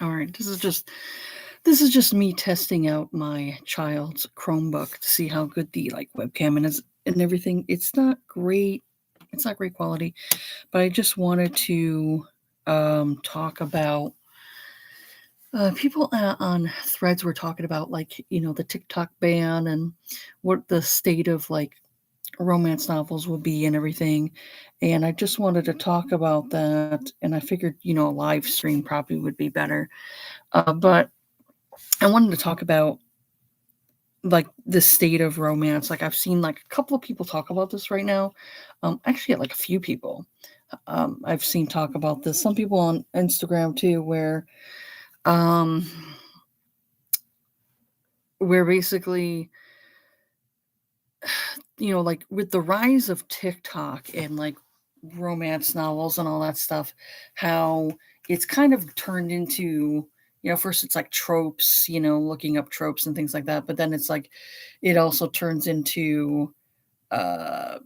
All right. This is just me testing out my child's Chromebook to see how good the like webcam and is and everything. It's not great. It's not great quality, but I just wanted to talk about people on threads were talking about like the TikTok ban and what the state of like romance novels would be and everything. And I just wanted to talk about that. And I figured a live stream probably would be better. But I wanted to talk about like the state of romance. Like I've seen like a couple of people talk about this right now. Actually, like a few people. I've seen talk about this. Some people on Instagram too, um, where basically, like with the rise of TikTok and like romance novels and all that stuff, how it's kind of turned into, first it's like tropes, looking up tropes and things like that. But then it's like, it also turns into, uh,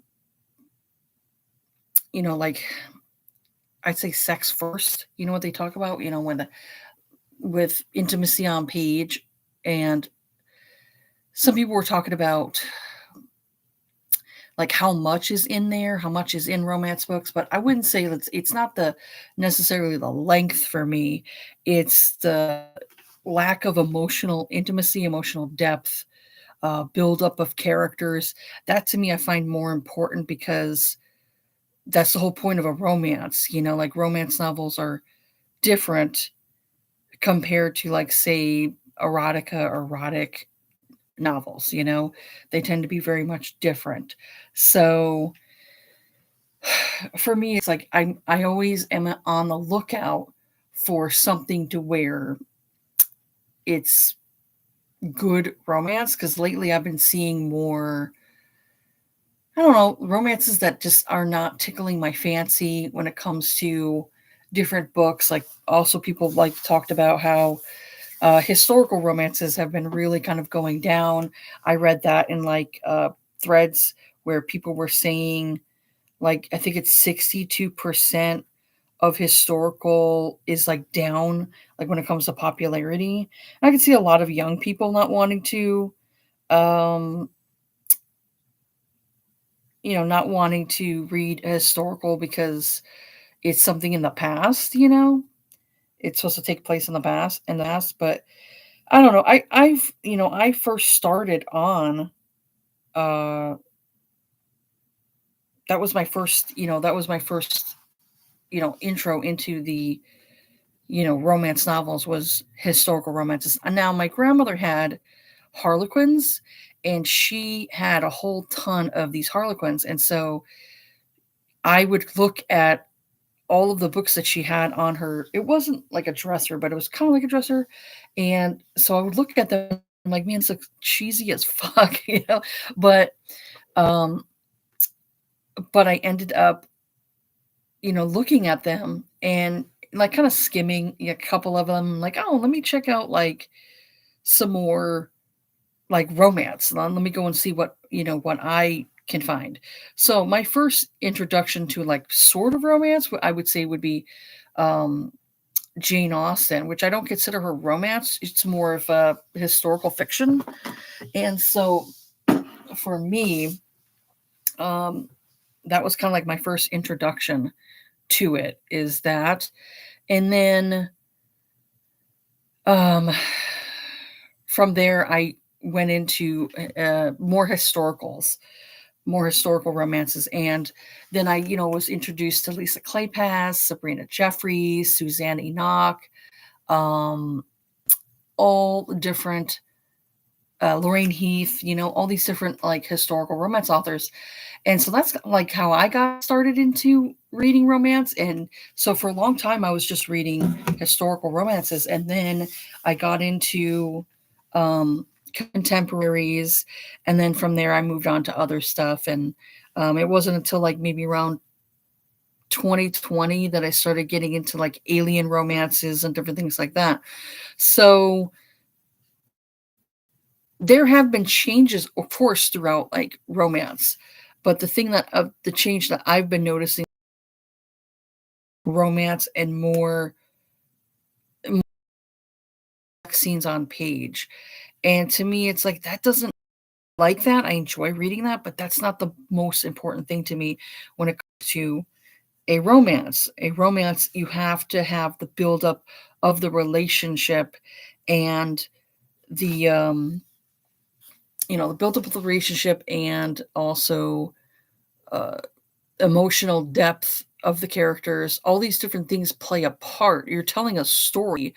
like I'd say sex first. You know what they talk about? With intimacy on page, and some people were talking about like how much is in there, how much is in romance books, but I wouldn't say it's not the necessarily the length for me. It's the lack of emotional intimacy, emotional depth, buildup of characters. That to me I find more important because that's the whole point of a romance. Like romance novels are different compared to like say erotica or erotic novels. They tend to be very much different. So for me, it's like I always am on the lookout for something to where it's good romance because lately I've been seeing more. I don't know, romances that just are not tickling my fancy when it comes to different books. Like also people like talked about how historical romances have been really kind of going down. I read that in like threads where people were saying like I think it's 62% of historical is like down like when it comes to popularity. I can see a lot of young people not wanting to um not wanting to read a historical because it's something in the past. It's supposed to take place in the past, but I don't know. I first started on uh that was my first intro into the romance novels was historical romances. And now my grandmother had Harlequins, and she had a whole ton of these Harlequins. And so I would look at all of the books that she had on her. It wasn't like a dresser, but it was kind of like a dresser. And so I would look at them like, man, it's like cheesy as fuck, But um, but I ended up, looking at them and like kind of skimming a couple of them, like, oh, let me check out like some more like romance. Let me go and see what I can find. So my first introduction to like sort of romance, I would say would be um, Jane Austen, which I don't consider her romance. It's more of a historical fiction. And so for me, um, that was kind of like my first introduction to it. Is that, and then um, from there I went into more historical romances. And then I, was introduced to Lisa Kleypas, Sabrina Jeffries, Suzanne Enoch, um, all different, Lorraine Heath, all these different like historical romance authors. And so that's like how I got started into reading romance. And so for a long time, I was just reading historical romances. And then I got into contemporaries. And then from there, I moved on to other stuff. And it wasn't until like maybe around 2020 that I started getting into like alien romances and different things like that. So there have been changes, of course, throughout like romance. But the thing that the change that I've been noticing romance and more sex scenes on page. And to me, it's like that doesn't like that. I enjoy reading that, but that's not the most important thing to me when it comes to a romance. A romance, you have to have the buildup of the relationship and the the buildup of the relationship and also uh, emotional depth of the characters. All these different things play a part. You're telling a story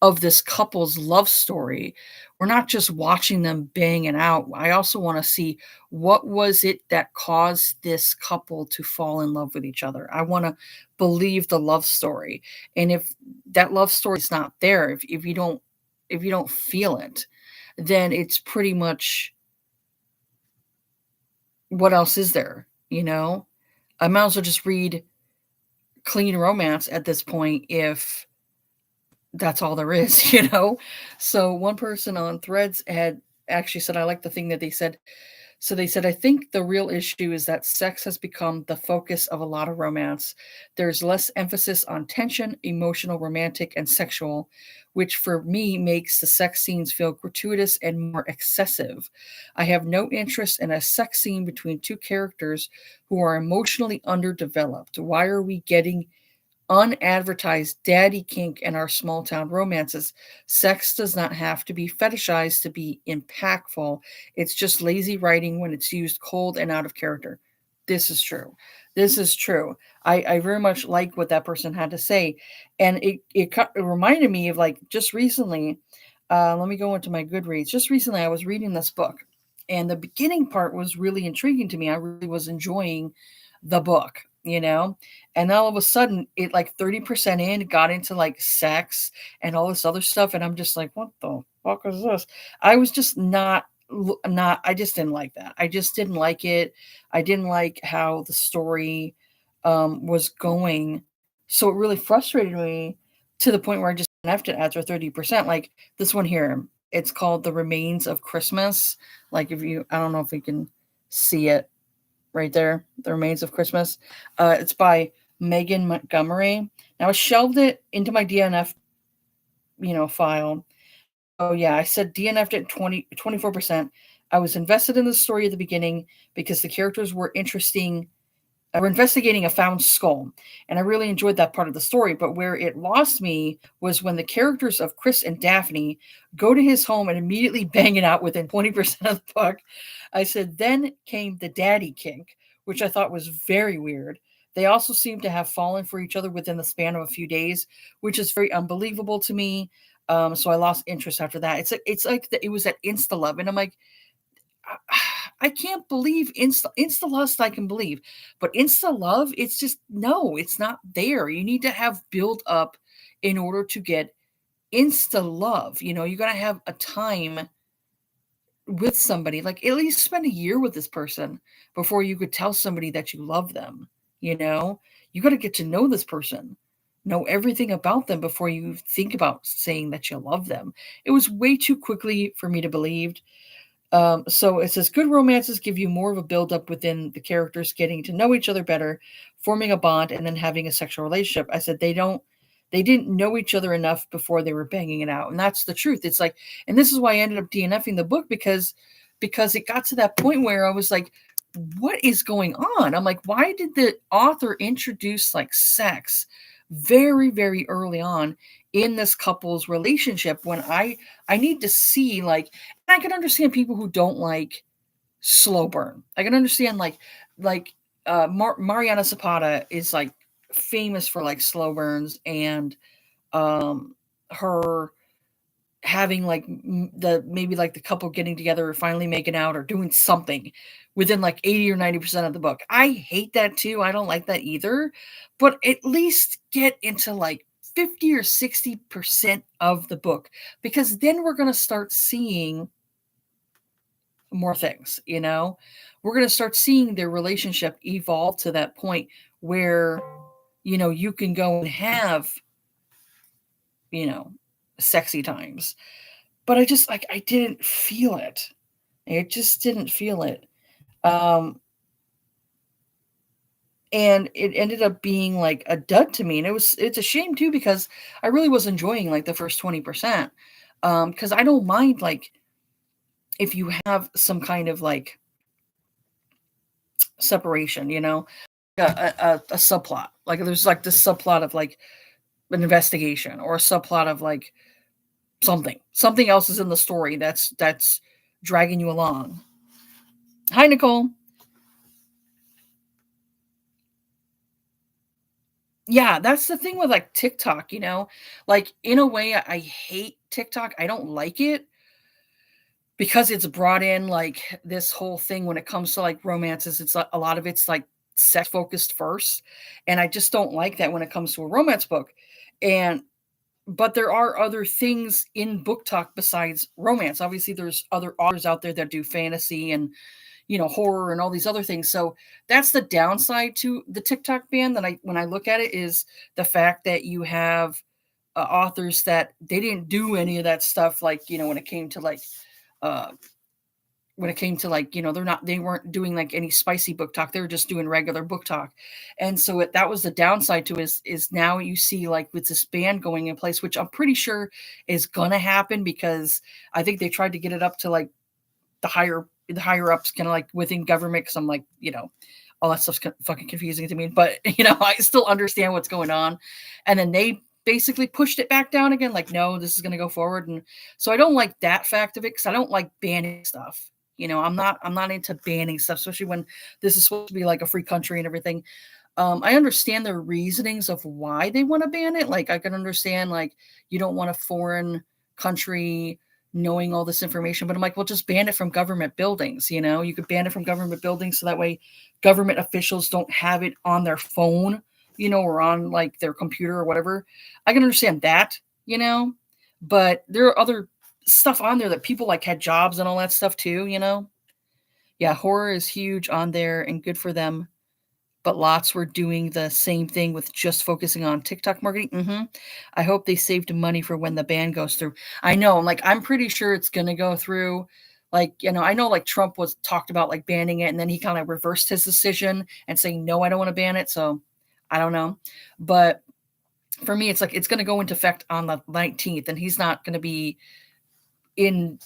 of this couple's love story. We're not just watching them bang it out. I also want to see what was it that caused this couple to fall in love with each other. I want to believe the love story. And if that love story is not there, if you don't feel it, then it's pretty much what else is there, you know? I might as well just read clean romance at this point if that's all there is, you know? So one person on Threads had actually said, I like the thing that they said. So they said, I think the real issue is that sex has become the focus of a lot of romance. There's less emphasis on tension, emotional, romantic, and sexual, which for me makes the sex scenes feel gratuitous and more excessive. I have no interest in a sex scene between two characters who are emotionally underdeveloped. Why are we getting unadvertised daddy kink in our small town romances? Sex does not have to be fetishized to be impactful. It's just lazy writing when it's used cold and out of character. This is true. This is true. I very much like what that person had to say. And it reminded me of like just recently, let me go into my Goodreads. Just recently, I was reading this book, and the beginning part was really intriguing to me. I really was enjoying the book, you know? And all of a sudden, it like 30% in got into like sex and all this other stuff. And I'm just like, what the fuck is this? I was just not, I just didn't like that. I just didn't like it. I didn't like how the story was going. So it really frustrated me to the point where I just left it after 30%. Like this one here, it's called The Remains of Christmas. Like if you, I don't know if you can see it right there, The Remains of Christmas. It's by Megan Montgomery. Now I shelved it into my DNF, file. Oh yeah, I said DNF'd it 24%. I was invested in the story at the beginning because the characters were interesting. We're investigating a found skull, and I really enjoyed that part of the story. But where it lost me was when the characters of Chris and Daphne go to his home and immediately bang it out within 20% of the book. I said, then came the daddy kink, which I thought was very weird. They also seem to have fallen for each other within the span of a few days, which is very unbelievable to me. So I lost interest after that. It's like it was at Insta Love, and I'm like, I can't believe Insta lust. I can believe, but Insta love, it's just no, it's not there. You need to have build up in order to get Insta love. You got to have a time with somebody, like at least spend a year with this person before you could tell somebody that you love them. You got to get to know this person, know everything about them before you think about saying that you love them. It was way too quickly for me to believe. So it says good romances give you more of a build up within the characters getting to know each other better, forming a bond, and then having a sexual relationship. I said they didn't know each other enough before they were banging it out. And that's the truth. It's like, and this is why I ended up DNFing the book because it got to that point where I was like, what is going on? I'm like, why did the author introduce like sex very, very early on in this couple's relationship when I need to see like, and I can understand people who don't like slow burn. I can understand Mariana Zapata is like famous for like slow burns and her having like the maybe like the couple getting together or finally making out or doing something within like 80 or 90% of the book. I hate that too. I don't like that either. But at least get into like 50 or 60% of the book because then we're going to start seeing more things, We're going to start seeing their relationship evolve to that point where you can go and have, you know, sexy times. But I just like I didn't feel it. I just didn't feel it. Um, and it ended up being like a dud to me. And it's a shame too because I really was enjoying like the first 20%. Because I don't mind like if you have some kind of like separation, a subplot. Like there's like this subplot of like an investigation or a subplot of like something else is in the story that's dragging you along. Hi, Nicole. Yeah, that's the thing with like TikTok, like in a way I hate TikTok. I don't like it because it's brought in like this whole thing when it comes to like romances. It's a lot of it's like sex focused first, and I just don't like that when it comes to a romance book. And but there are other things in book talk besides romance. Obviously, there's other authors out there that do fantasy and horror and all these other things. So that's the downside to the TikTok ban that I when I look at it is the fact that you have authors that they didn't do any of that stuff like uh when it came to like they weren't doing like any spicy book talk, they were just doing regular book talk. And so that was the downside to it is now you see like with this ban going in place, which I'm pretty sure is gonna happen because I think they tried to get it up to like the higher ups kind of like within government because I'm like all that stuff's fucking confusing to me, but I still understand what's going on. And then they basically pushed it back down again like no, this is going to go forward. And so I don't like that fact of it because I don't like banning stuff. I'm not into banning stuff, especially when this is supposed to be like a free country and everything. I understand the reasonings of why they want to ban it. Like I can understand like you don't want a foreign country knowing all this information, but I'm like, well, just ban it from government buildings. You could ban it from government buildings so that way government officials don't have it on their phone, or on like their computer or whatever. I can understand that, but there are other stuff on there that people like had jobs and all that stuff too. Yeah, horror is huge on there and good for them, but lots were doing the same thing with just focusing on TikTok marketing. I hope they saved money for when the ban goes through. I know, like, I'm pretty sure it's gonna go through. Like, I know like Trump was talked about like banning it, and then he kind of reversed his decision and saying, no, I don't want to ban it. So I don't know. But for me, it's like it's gonna go into effect on the 19th, and he's not gonna be in,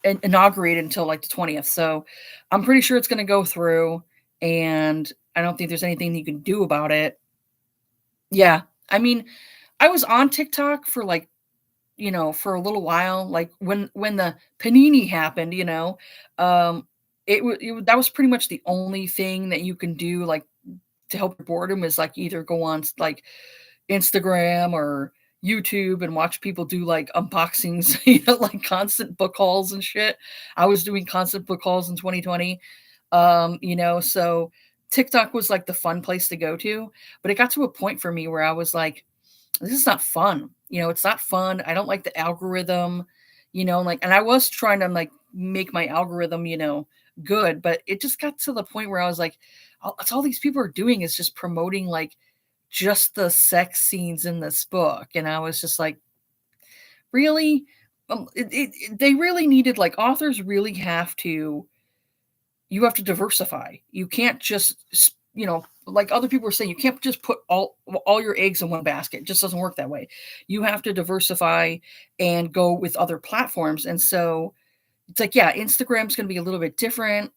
inaugurated until like the 20th. So I'm pretty sure it's gonna go through, and I don't think there's anything you can do about it. Yeah. I mean, I was on TikTok for like, for a little while, like when the panini happened, that was pretty much the only thing that you can do like to help your boredom is like either go on like Instagram or YouTube and watch people do like unboxings, like constant book hauls and shit. I was doing constant book hauls in 2020. So TikTok was like the fun place to go to, but it got to a point for me where I was like, this is not fun. It's not fun. I don't like the algorithm, like, and I was trying to like make my algorithm, good, but it just got to the point where I was like, that's all these people are doing is just promoting like just the sex scenes in this book. And I was just like, really? They really needed like authors really you have to diversify. You can't just, like other people were saying, you can't just put all your eggs in one basket. It just doesn't work that way. You have to diversify and go with other platforms. And so it's like, yeah, Instagram's going to be a little bit different.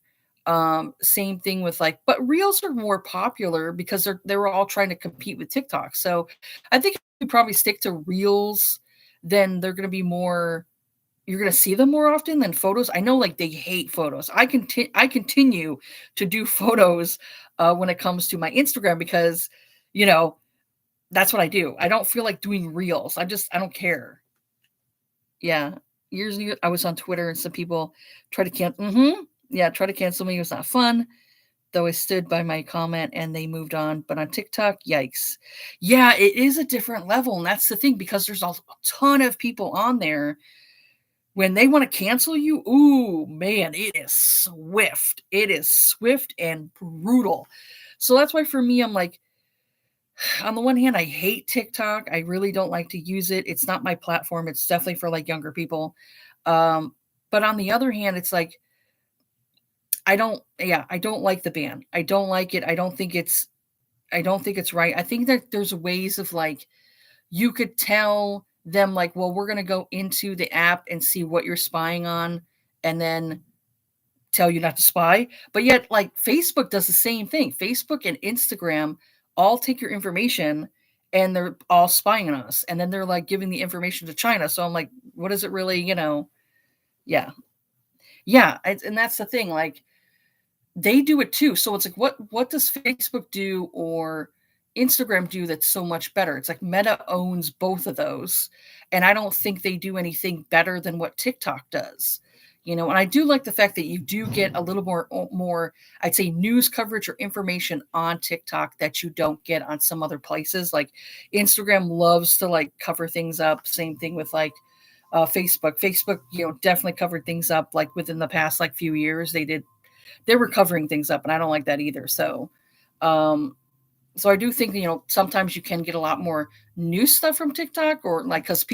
Same thing with like, but reels are more popular because they were all trying to compete with TikTok. So I think if you probably stick to reels, then they're going to be more you're gonna see them more often than photos. I know, like, they hate photos. I continue to do photos, when it comes to my Instagram because, you know, that's what I do. I don't feel like doing reels. I don't care. Yeah. Years ago, I was on Twitter and some people try to try to cancel me. It was not fun, though I stood by my comment and they moved on. But on TikTok, yikes. Yeah, it is a different level, and that's the thing because there's a ton of people on there when they wanna cancel you, ooh, man, it is swift. It is swift and brutal. So that's why for me, I'm like, on the one hand, I hate TikTok. I really don't like to use it. It's not my platform. It's definitely for, like, younger people. Um, but on the other hand, it's like, I don't like the ban. I don't like it. I don't think it's right. I think that there's ways of, like, you could tell them like, well, we're going to go into the app and see what you're spying on and then tell you not to spy. But yet, like, Facebook does the same thing. Facebook and Instagram all take your information and they're all spying on us. And then they're like giving the information to China. So I'm like, what is it really, Yeah. Yeah. And that's the thing. Like, they do it too. So it's like, what does Facebook do or Instagram do that's so much better? It's like Meta owns both of those, and I don't think they do anything better than what TikTok does. And I do like the fact that you do get a little more, I'd say, news coverage or information on TikTok that you don't get on some other places. Like Instagram loves to like cover things up. Same thing with like Facebook. Facebook, definitely covered things up like within the past like few years. They were covering things up, and I don't like that either. Um, so I do think sometimes you can get a lot more new stuff from TikTok, or like because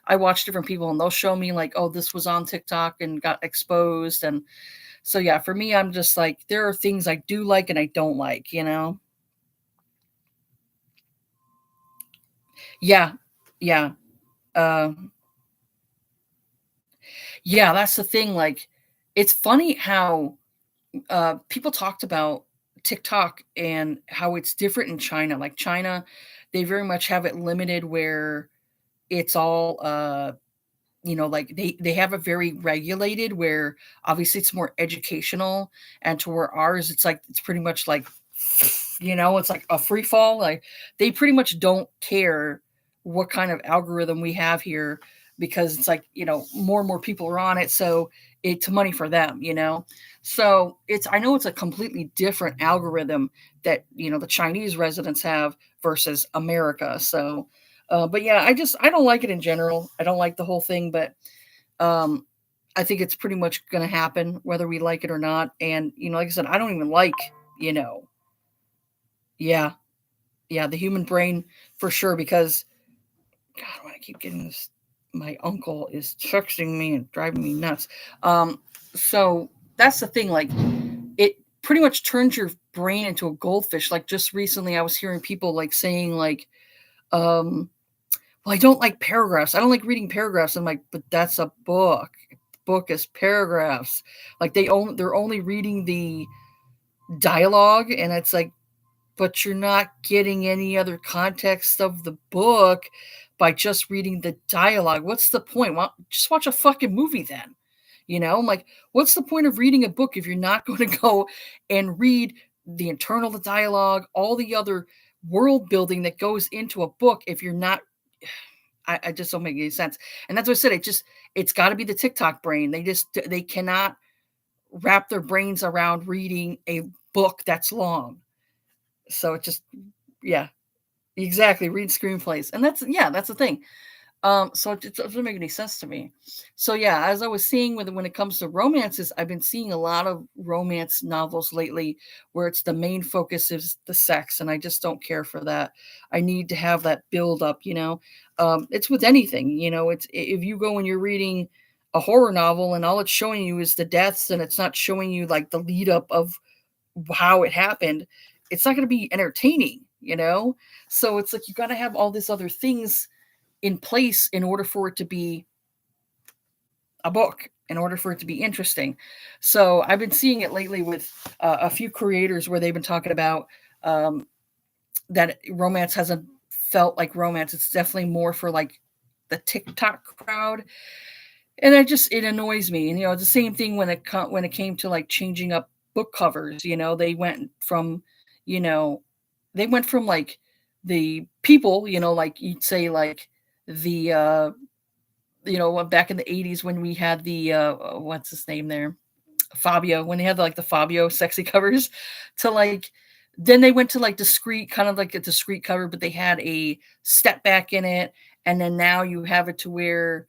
I watch different people and they'll show me like, oh, this was on TikTok and got exposed, and so yeah, for me, I'm just like there are things I do like and I don't like. Yeah, yeah, uh, yeah. That's the thing. Like, it's funny how people talked about TikTok and how it's different in China. Like China, they very much have it limited where it's all like they have it very regulated where obviously it's more educational, and to where ours it's pretty much like it's like a free fall. Like they pretty much don't care what kind of algorithm we have here, because it's like, more and more people are on it, so it's money for them. So I know it's a completely different algorithm that, the Chinese residents have versus America. So but yeah, I don't like it in general. I don't like the whole thing, but um I think it's pretty much going to happen whether we like it or not. And like I said, I don't even like, you know yeah, yeah, the human brain for sure. Because God, why I keep getting this, my uncle is texting me and driving me nuts. So that's the thing, like it pretty much turns your brain into a goldfish. Like just recently I was hearing people like saying like, um well, I don't like paragraphs. I don't like reading paragraphs. I'm like, but that's a book. Book is paragraphs. Like they're only reading the dialogue, and it's like, but you're not getting any other context of the book by just reading the dialogue. What's the point? Well, just watch a fucking movie then. I'm like, what's the point of reading a book if you're not going to go and read the internal dialogue, all the other world building that goes into a book if you're not I just don't make any sense. And that's what I said. It's got to be the TikTok brain. They cannot wrap their brains around reading a book that's long. So it just yeah, exactly. Read screenplays. And that's the thing. So it doesn't make any sense to me. So yeah, as I was seeing when it comes to romances, I've been seeing a lot of romance novels lately where it's the main focus is the sex, and I just don't care for that. I need to have that build up. It's with anything. It's if you go and you're reading a horror novel and all it's showing you is the deaths, and it's not showing you like the lead up of how it happened, it's not going to be entertaining. So it's like you got to have all these other things in place in order for it to be a book, in order for it to be interesting. So I've been seeing it lately with a few creators where they've been talking about um, that romance hasn't felt like romance. It's definitely more for like the TikTok crowd, and it annoys me. And it's the same thing when it came to like changing up book covers. They went from, you know, they went from like the people, like you'd say like the back in the 80s when we had the what's his name there? Fabio, when they had like the Fabio sexy covers, to like then they went to like discreet, kind of like a discreet cover, but they had a step back in it. And then now you have it to where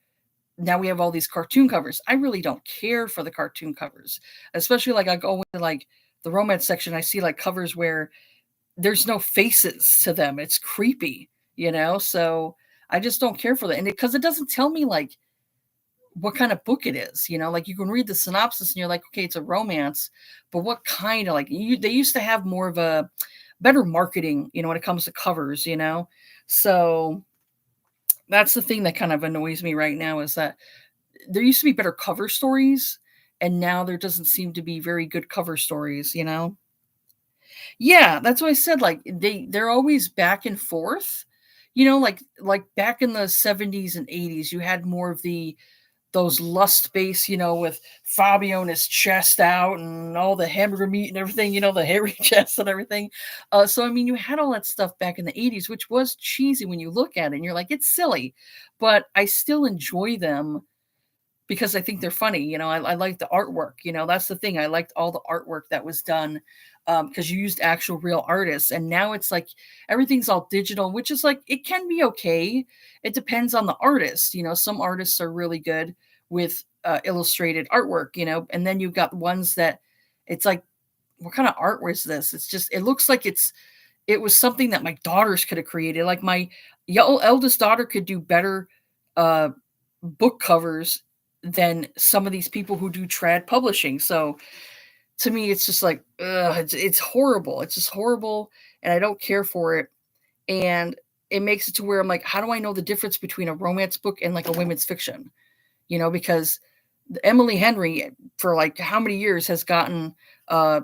now we have all these cartoon covers. I really don't care for the cartoon covers, especially like I go into like the romance section. I see like covers where there's no faces to them. It's creepy. So I just don't care for that. And because it doesn't tell me like what kind of book it is. Like you can read the synopsis and you're like, okay, it's a romance, but what kind of they used to have more of a better marketing, when it comes to covers. So That's the thing that kind of annoys me right now is that there used to be better cover stories, and now there doesn't seem to be very good cover stories, you know? Yeah, that's what I said, like, they're always back and forth, you know, like back in the '70s and '80s, you had more of those lust base, you know, with Fabio and his chest out and all the hamburger meat and everything, you know, the hairy chest and everything. So I mean, you had all that stuff back in the '80s, which was cheesy when you look at it and you're like, it's silly, but I still enjoy them because I think they're funny. You know, I like the artwork. You know, that's the thing. I liked all the artwork that was done because you used actual real artists. And now it's like everything's all digital, which is like it can be okay. It depends on the artist. You know, some artists are really good with illustrated artwork. You know, and then you've got ones that it's like, what kind of art was this? It's just it looks like it was something that my daughters could have created. Like my eldest daughter could do better uh, book covers than some of these people who do trad publishing. So to me, it's just like, ugh, it's horrible. It's just horrible, and I don't care for it. And it makes it to where I'm like, how do I know the difference between a romance book and like a women's fiction? You know, because Emily Henry for like how many years has gotten uh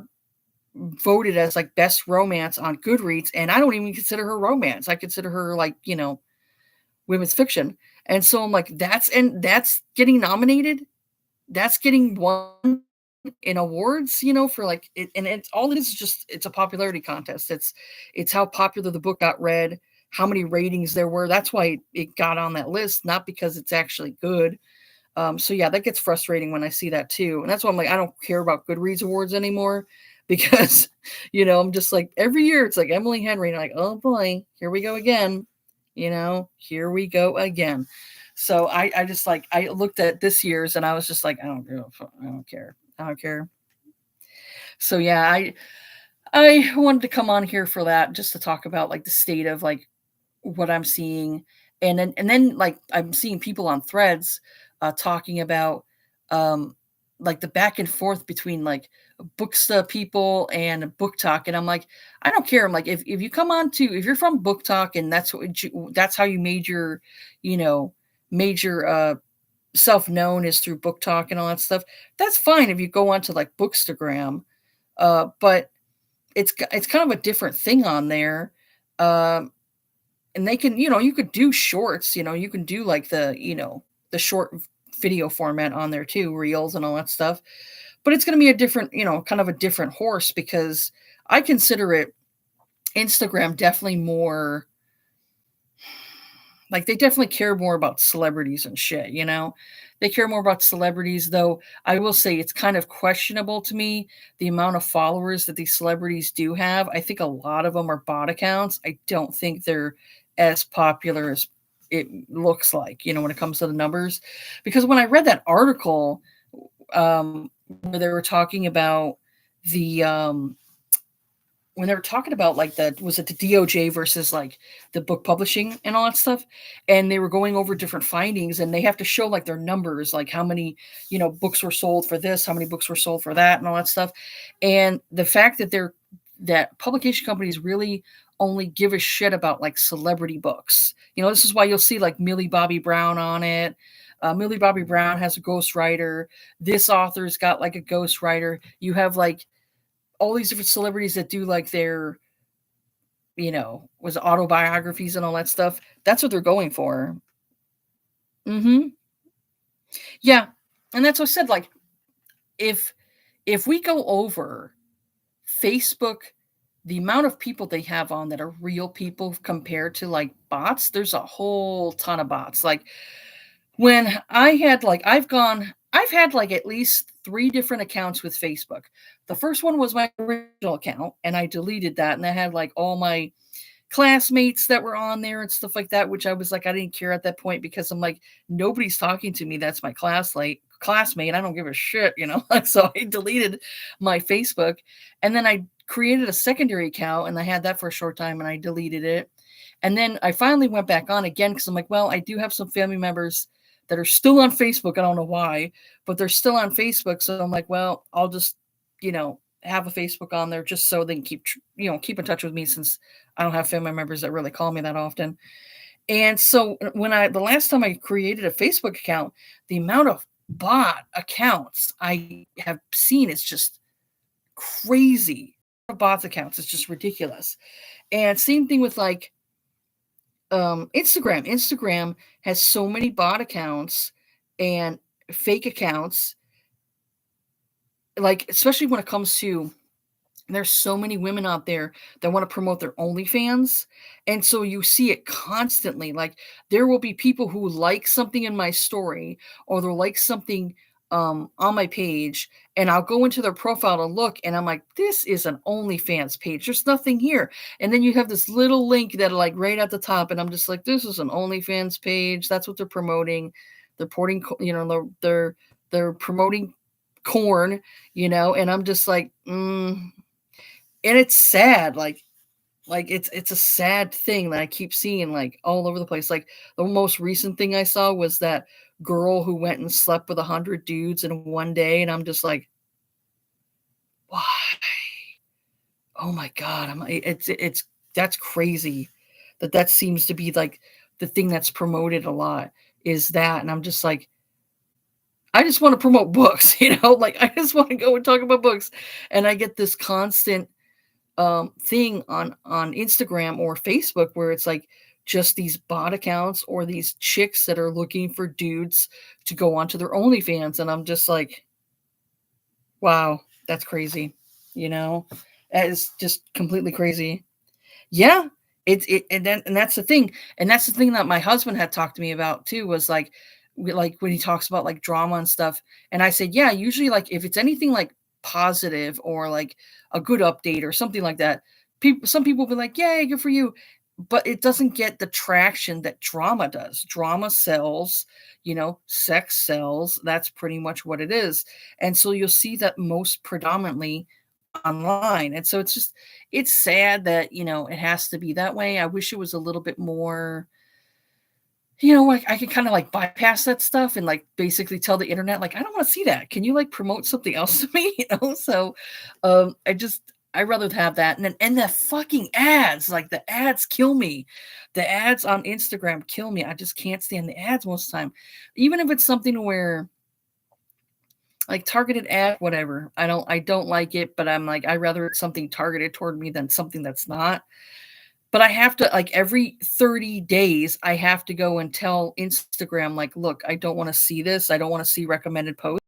voted as like best romance on Goodreads, and I don't even consider her romance. I consider her like, you know, women's fiction. And so I'm like, that's getting nominated. That's getting won in awards, you know, for like it, and it's all it is just it's a popularity contest. It's how popular the book got read, how many ratings there were. That's why it got on that list, not because it's actually good. So yeah, that gets frustrating when I see that too. And that's why I'm like, I don't care about Goodreads awards anymore because, you know, I'm just like every year it's like Emily Henry, and I'm like, oh boy, here we go again. You know, here we go again. So I just like I looked at this year's and I was just like, I don't give a fuck. I don't care. I don't care. So yeah, I wanted to come on here for that just to talk about like the state of like what I'm seeing, and then like I'm seeing people on threads talking about like the back and forth between like Booksta people and Book Talk, and I'm like, I don't care. I'm like, if you come on to if you're from Book Talk and that's how you made your, you know, major self known is through Book Talk and all that stuff. That's fine if you go on to like Bookstagram, but it's kind of a different thing on there. Um, and they can, you know, you could do shorts, you know, you can do like the, you know, the short video format on there too, reels and all that stuff. But it's going to be a different, you know, kind of a different horse because I consider it Instagram definitely more like they definitely care more about celebrities and shit, you know? They care more about celebrities, though I will say it's kind of questionable to me the amount of followers that these celebrities do have. I think a lot of them are bot accounts. I don't think they're as popular as it looks like, you know, when it comes to the numbers. Because when I read that article, where they were talking about the when they were talking about like the was it the DOJ versus like the book publishing and all that stuff, and they were going over different findings, and they have to show like their numbers, like how many, you know, books were sold for this, how many books were sold for that, and all that stuff. And the fact that they're that publication companies really only give a shit about like celebrity books. You know, this is why you'll see like Millie Bobby Brown on it. Millie Bobby Brown has a ghostwriter. This author's got like a ghostwriter. You have like all these different celebrities that do like their, you know, was autobiographies and all that stuff. That's what they're going for. Mhm. Yeah. And that's what I said, like, if we go over Facebook, the amount of people they have on that are real people compared to like bots, there's a whole ton of bots. Like when I had like I've had like at least 3 different accounts with Facebook. The first one was my original account, and I deleted that, and I had like all my classmates that were on there and stuff like that, which I was like, I didn't care at that point because I'm like, nobody's talking to me. That's my classmate. I don't give a shit, you know. So I deleted my Facebook, and then I created a secondary account, and I had that for a short time, and I deleted it. And then I finally went back on again because I'm like, well, I do have some family members that are still on Facebook. I don't know why, but they're still on Facebook. So I'm like, well, I'll just, you know, have a Facebook on there just so they can keep, you know, keep in touch with me since I don't have family members that really call me that often. And so when the last time I created a Facebook account, the amount of bot accounts I have seen is just crazy. Bots accounts is just ridiculous. And same thing with like Instagram. Instagram has so many bot accounts and fake accounts, like especially when it comes to there's so many women out there that want to promote their OnlyFans. And so you see it constantly. Like there will be people who like something in my story or they'll like something on my page, and I'll go into their profile to look and I'm like, this is an OnlyFans page. There's nothing here. And then you have this little link that like right at the top, and I'm just like, this is an OnlyFans page. That's what they're promoting. They're porting, they're promoting corn, and I'm just like, and it's sad, like it's a sad thing that I keep seeing like all over the place. Like the most recent thing I saw was that girl who went and slept with 100 dudes in one day, and I'm just like, why? Oh my god, it's that's crazy. That seems to be like the thing that's promoted a lot is that, and I'm just like, I just want to promote books, like I just want to go and talk about books, and I get this constant thing on Instagram or Facebook where it's like just these bot accounts or these chicks that are looking for dudes to go onto their OnlyFans, and I'm just like, wow, that's crazy. You know, that is just completely crazy. Yeah, and that's the thing, and that's the thing that my husband had talked to me about too was like, like when he talks about like drama and stuff, and I said, yeah, usually like if it's anything like positive or like a good update or something like that, some people will be like, yay, good for you, but it doesn't get the traction that drama does. Drama sells, sex sells. That's pretty much what it is, and so you'll see that most predominantly online. And so it's sad that, it has to be that way. I wish it was a little bit more, like I could kind of like bypass that stuff and like basically tell the internet, like, I don't want to see that. Can you like promote something else to me? So I rather have that. And the fucking ads, like the ads kill me. The ads on Instagram kill me. I just can't stand the ads most of the time. Even if it's something where like targeted ad, whatever. I don't like it, but I'm like, I rather it's something targeted toward me than something that's not. But I have to like every 30 days, I have to go and tell Instagram, like, look, I don't want to see this. I don't want to see recommended posts.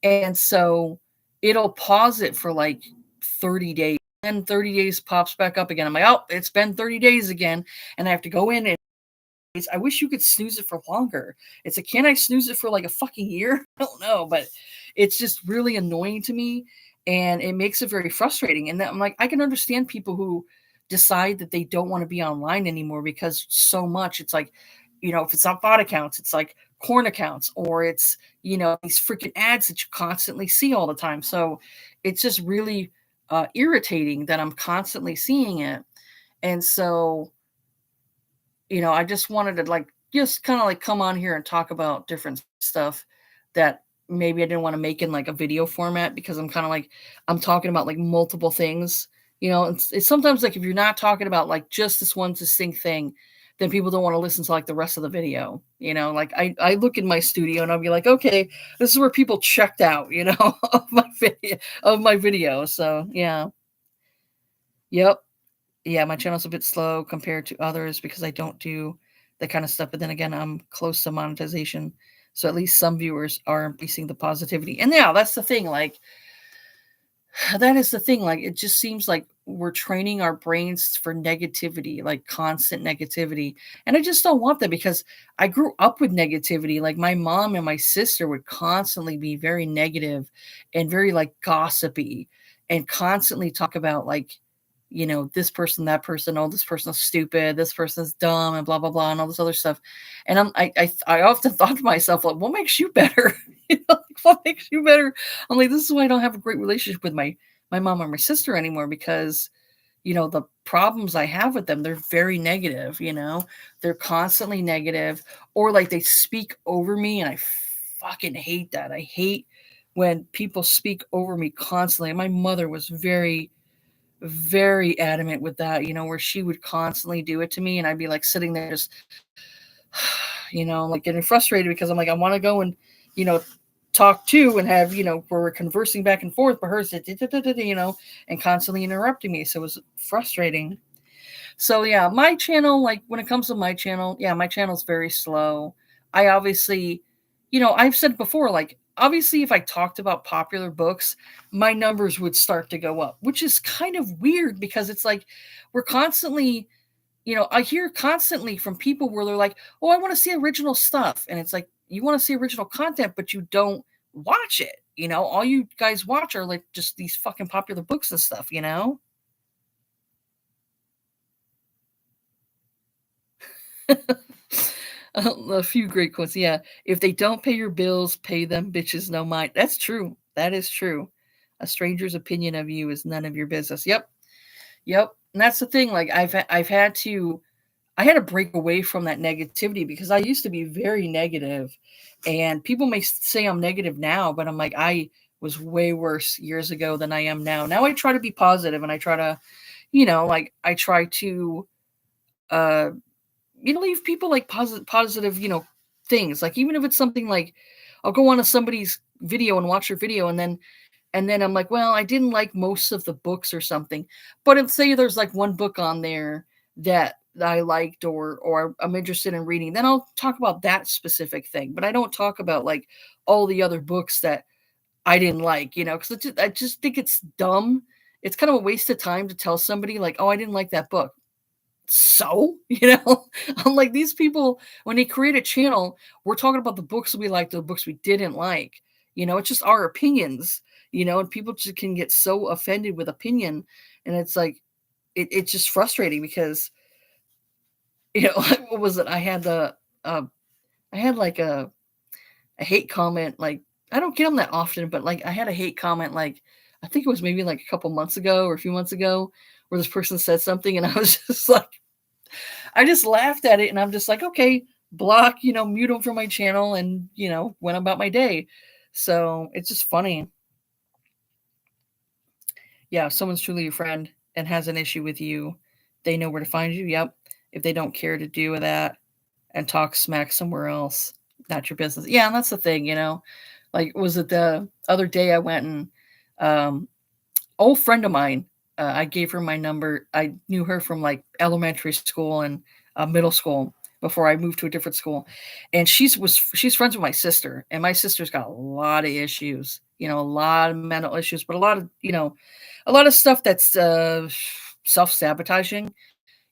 And so it'll pause it for like 30 days. And 30 days pops back up again. I'm like, oh, it's been 30 days again. And I have to go in and I wish you could snooze it for longer. It's like, can I snooze it for like a fucking year? I don't know, but it's just really annoying to me, and it makes it very frustrating. And that I'm like, I can understand people who decide that they don't want to be online anymore because so much. It's like, if it's not bot accounts, it's like corn accounts, or it's these freaking ads that you constantly see all the time. So it's just really irritating that I'm constantly seeing it, and so I just wanted to like just kind of like come on here and talk about different stuff that maybe I didn't want to make in like a video format because I'm kind of like I'm talking about like multiple things. It's sometimes like if you're not talking about like just this one distinct thing, then people don't want to listen to like the rest of the video. Like I look in my studio and I'll be like, okay, this is where people checked out, of my video. So yeah. Yep. Yeah, my channel's a bit slow compared to others because I don't do that kind of stuff. But then again, I'm close to monetization. So at least some viewers are embracing the positivity. And yeah, that's the thing. Like, that is the thing. Like, it just seems like we're training our brains for negativity, like constant negativity. And I just don't want that because I grew up with negativity. Like, my mom and my sister would constantly be very negative and very like gossipy and constantly talk about like, this person, that person, oh, this person's stupid, this person's dumb, and blah blah blah, and all this other stuff. And I often thought to myself, like, what makes you better? Like, what makes you better? I'm like, this is why I don't have a great relationship with my mom or my sister anymore because the problems I have with them, they're very negative. They're constantly negative, or like they speak over me, and I fucking hate that. I hate when people speak over me constantly. My mother was very very adamant with that, where she would constantly do it to me, and I'd be like sitting there just, like getting frustrated because I'm like, I want to go and, you know, talk to and have, where we're conversing back and forth, but hers, and constantly interrupting me. So it was frustrating. So yeah, my channel, like when it comes to my channel, yeah, my channel's very slow. I obviously, I've said before, like obviously if I talked about popular books, my numbers would start to go up, which is kind of weird because it's like we're constantly, I hear constantly from people where they're like, "Oh, I want to see original stuff." And it's like you want to see original content, but you don't watch it. All you guys watch are like just these fucking popular books and stuff. A few great quotes. Yeah. If they don't pay your bills, pay them bitches no mind. That's true. That is true. A stranger's opinion of you is none of your business. Yep. Yep. And that's the thing. Like I had to break away from that negativity because I used to be very negative, and people may say I'm negative now, but I'm like, I was way worse years ago than I am now. Now I try to be positive and I try to, like I try to, uh, leave people like positive, things. Like even if it's something like I'll go on to somebody's video and watch their video, and then I'm like, well, I didn't like most of the books or something. But if say there's like one book on there that I liked or I'm interested in reading, then I'll talk about that specific thing. But I don't talk about like all the other books that I didn't like, because I just think it's dumb. It's kind of a waste of time to tell somebody like, oh, I didn't like that book. So, I'm like these people when they create a channel, we're talking about the books we liked, the books we didn't like. It's just our opinions, and people just can get so offended with opinion, and it's like it's just frustrating because what was it? Uh, I had like a hate comment, like I don't get them that often, but like I had a hate comment, like I think it was maybe like a couple months ago or a few months ago, where this person said something, and I was just like I just laughed at it and I'm just like, okay, block, mute them from my channel and, went about my day. So it's just funny. Yeah, if someone's truly your friend and has an issue with you, they know where to find you. Yep. If they don't care to do with that and talk smack somewhere else, not your business. Yeah, and that's the thing, Like, was it the other day I went and old friend of mine, I gave her my number. I knew her from like elementary school and middle school before I moved to a different school, and she's friends with my sister, and my sister's got a lot of issues, a lot of mental issues, but a lot of stuff that's self sabotaging,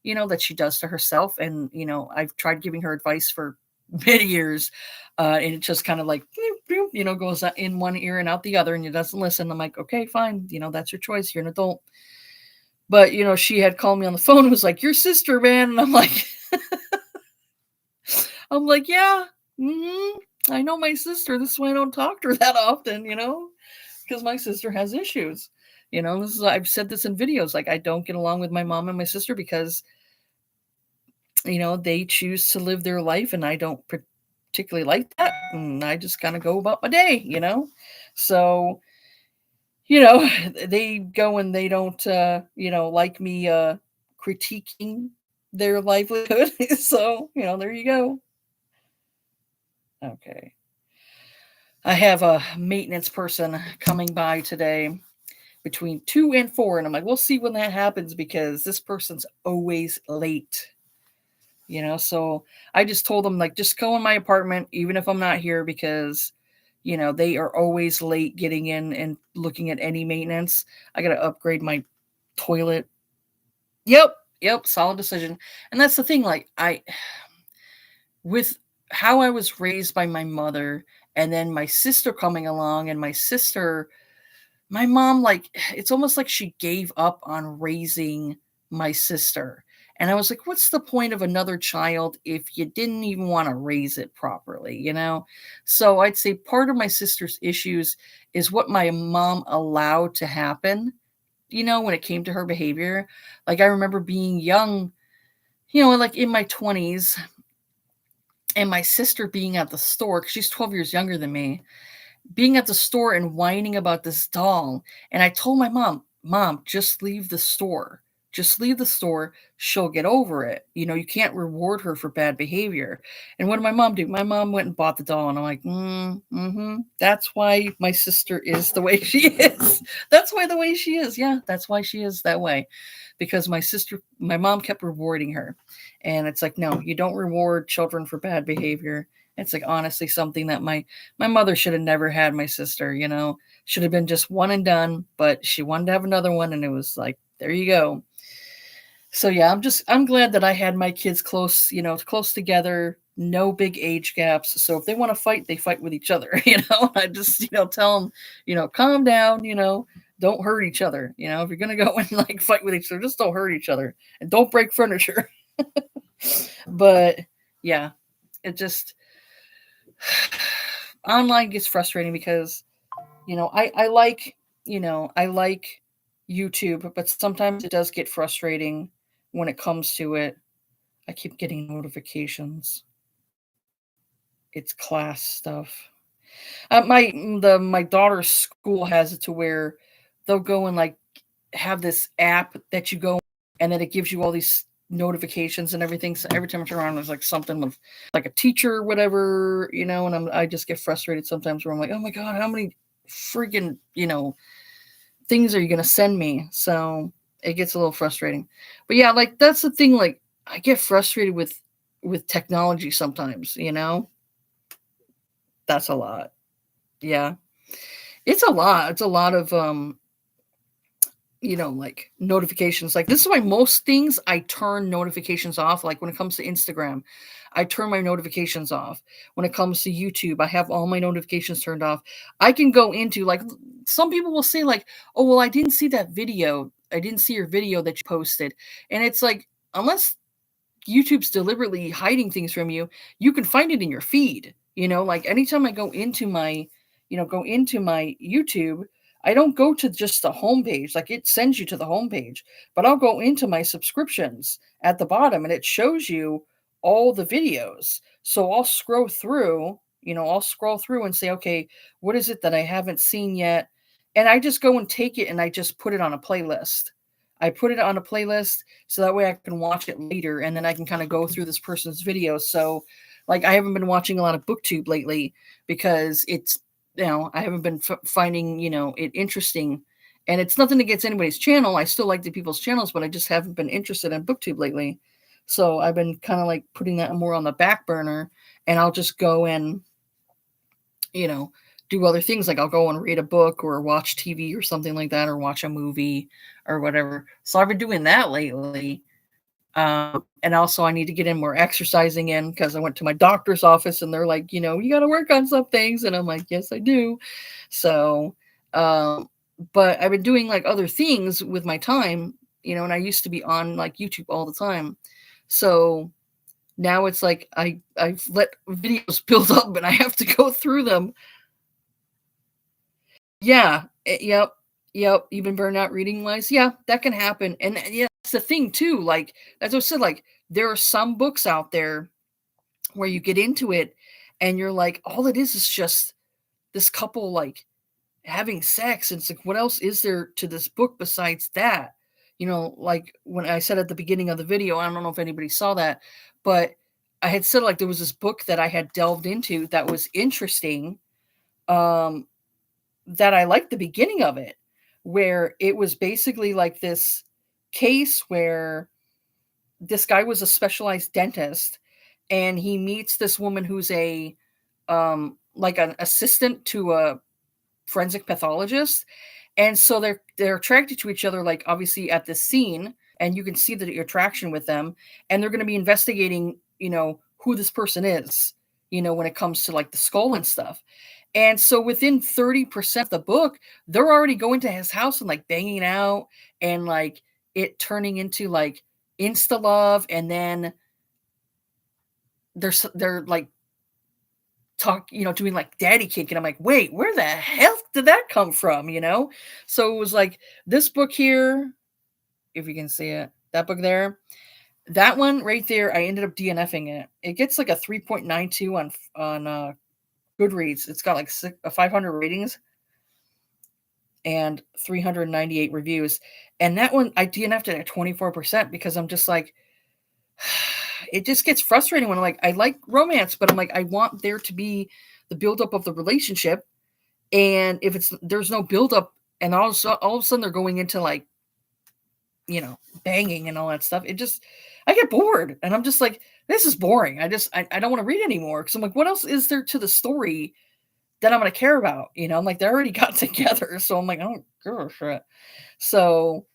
that she does to herself, and I've tried giving her advice for many years, and it just kind of like goes in one ear and out the other, and it doesn't listen. I'm like, okay, fine, that's your choice. You're an adult. But she had called me on the phone and was like, your sister, man, and I'm like, yeah, I know my sister. This is why I don't talk to her that often, because my sister has issues. I've said this in videos. Like, I don't get along with my mom and my sister because they choose to live their life and I don't particularly like that. And I just kind of go about my day. So, they go and they don't, like me critiquing their livelihood. So, there you go. Okay. I have a maintenance person coming by today between 2 and 4. And I'm like, we'll see when that happens because this person's always late. So I just told them, like, just go in my apartment even if I'm not here because they are always late getting in and looking at any maintenance. I got to upgrade my toilet. Yep, solid decision. And that's the thing, like, I with how I was raised by my mother and then my sister coming along, and my mom, like, it's almost like she gave up on raising my sister. And I was like, what's the point of another child if you didn't even want to raise it properly? So I'd say part of my sister's issues is what my mom allowed to happen, when it came to her behavior. Like, I remember being young, like in my 20s, and my sister being at the store, because she's 12 years younger than me, being at the store and whining about this doll. And I told my mom, Mom, just leave the store. Just leave the store. She'll get over it. You can't reward her for bad behavior. And what did my mom do? My mom went and bought the doll. And I'm like, that's why my sister is the way she is. That's why the way she is. Yeah, that's why she is that way. Because my mom kept rewarding her. And it's like, no, you don't reward children for bad behavior. It's like honestly something that my mother should have never had my sister. Should have been just one and done, but she wanted to have another one, and it was like, there you go. So yeah, I'm glad that I had my kids close together, no big age gaps. So if they want to fight, they fight with each other. I just tell them, calm down, don't hurt each other. If you're gonna go and like fight with each other, just don't hurt each other and don't break furniture. But yeah, it just online gets frustrating because I like I like YouTube, but sometimes it does get frustrating when it comes to it. I keep getting notifications. It's class stuff. My daughter's school has it to where they'll go and like have this app that you go, and then it gives you all these notifications and everything. So every time I turn around, there's like something with like a teacher or whatever, and I just get frustrated sometimes where I'm like, oh my god, how many freaking things are you going to send me? So it gets a little frustrating. But yeah, like that's the thing. Like I get frustrated with technology sometimes. That's a lot. Yeah, it's a lot. It's a lot of like notifications. Like this is why most things I turn notifications off. Like when it comes to Instagram, I turn my notifications off. When it comes to YouTube, I have all my notifications turned off. I can go into like some people will say like, "Oh, well, I didn't see that video. I didn't see your video that you posted." And it's like unless YouTube's deliberately hiding things from you, you can find it in your feed. Like anytime I go into my YouTube, I don't go to just the homepage. Like it sends you to the homepage, but I'll go into my subscriptions at the bottom and it shows you all the videos. So I'll scroll through and say, okay, what is it that I haven't seen yet? And I just go and take it and I just put it on a playlist. I put it on a playlist so that way I can watch it later and then I can kind of go through this person's videos. So, like, I haven't been watching a lot of BookTube lately because I haven't been finding, it interesting. And it's nothing against anybody's channel. I still like the people's channels, but I just haven't been interested in BookTube lately. So I've been kind of like putting that more on the back burner and I'll just go and, you know, do other things. Like I'll go and read a book or watch TV or something like that, or watch a movie or whatever. So I've been doing that lately. And also I need to get in more exercising in because I went to my doctor's office and they're like, you got to work on some things. And I'm like, yes, I do. So, but I've been doing like other things with my time, and I used to be on like YouTube all the time. So now it's like I've let videos build up and I have to go through them. Yeah. Yep. Yep. You've been burned out reading wise. Yeah, that can happen. And yeah, that's the thing too. Like, as I said, like there are some books out there where you get into it and you're like, all it is just this couple like having sex. And it's like, what else is there to this book besides that? Like when I said at the beginning of the video, I don't know if anybody saw that, but I had said like there was this book that I had delved into that was interesting. That I liked the beginning of it, where it was basically like this case where this guy was a specialized dentist and he meets this woman who's a like an assistant to a forensic pathologist, and so they're attracted to each other, like obviously at this scene, and you can see the attraction with them, and they're going to be investigating who this person is, when it comes to like the skull and stuff. And so within 30% of the book, they're already going to his house and like banging out and like it turning into like insta love. And then they're like doing like daddy kink. And I'm like, wait, where the hell did that come from? So it was like this book here, if you can see it, that book there, that one right there, I ended up DNFing it. It gets like a 3.92 on Goodreads. It's got like 500 ratings. and 398 reviews. And that one I DNF'd it at 24% because I'm just like, it just gets frustrating when I'm like, I like romance, but I'm like, I want there to be the buildup of the relationship. And if it's there's no buildup, and all of a sudden they're going into like, banging and all that stuff, it just I get bored, and I'm just like, this is boring. I don't want to read anymore because I'm like, what else is there to the story that I'm gonna care about? I'm like, they already got together, so I'm like, I don't give a shit. So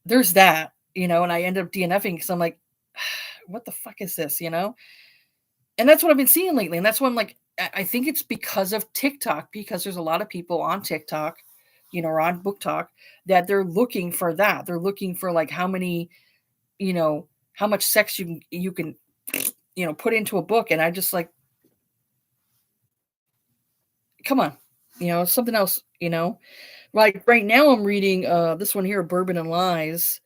there's that, and I end up DNFing because I'm like, what the fuck is this, And that's what I've been seeing lately, and that's why I'm like, I think it's because of TikTok, because there's a lot of people on TikTok, or on Book Talk, that they're looking for that. They're looking for like how much sex you can put into a book, and I just like, come on, something else, Like right now I'm reading this one here, Bourbon and Lies.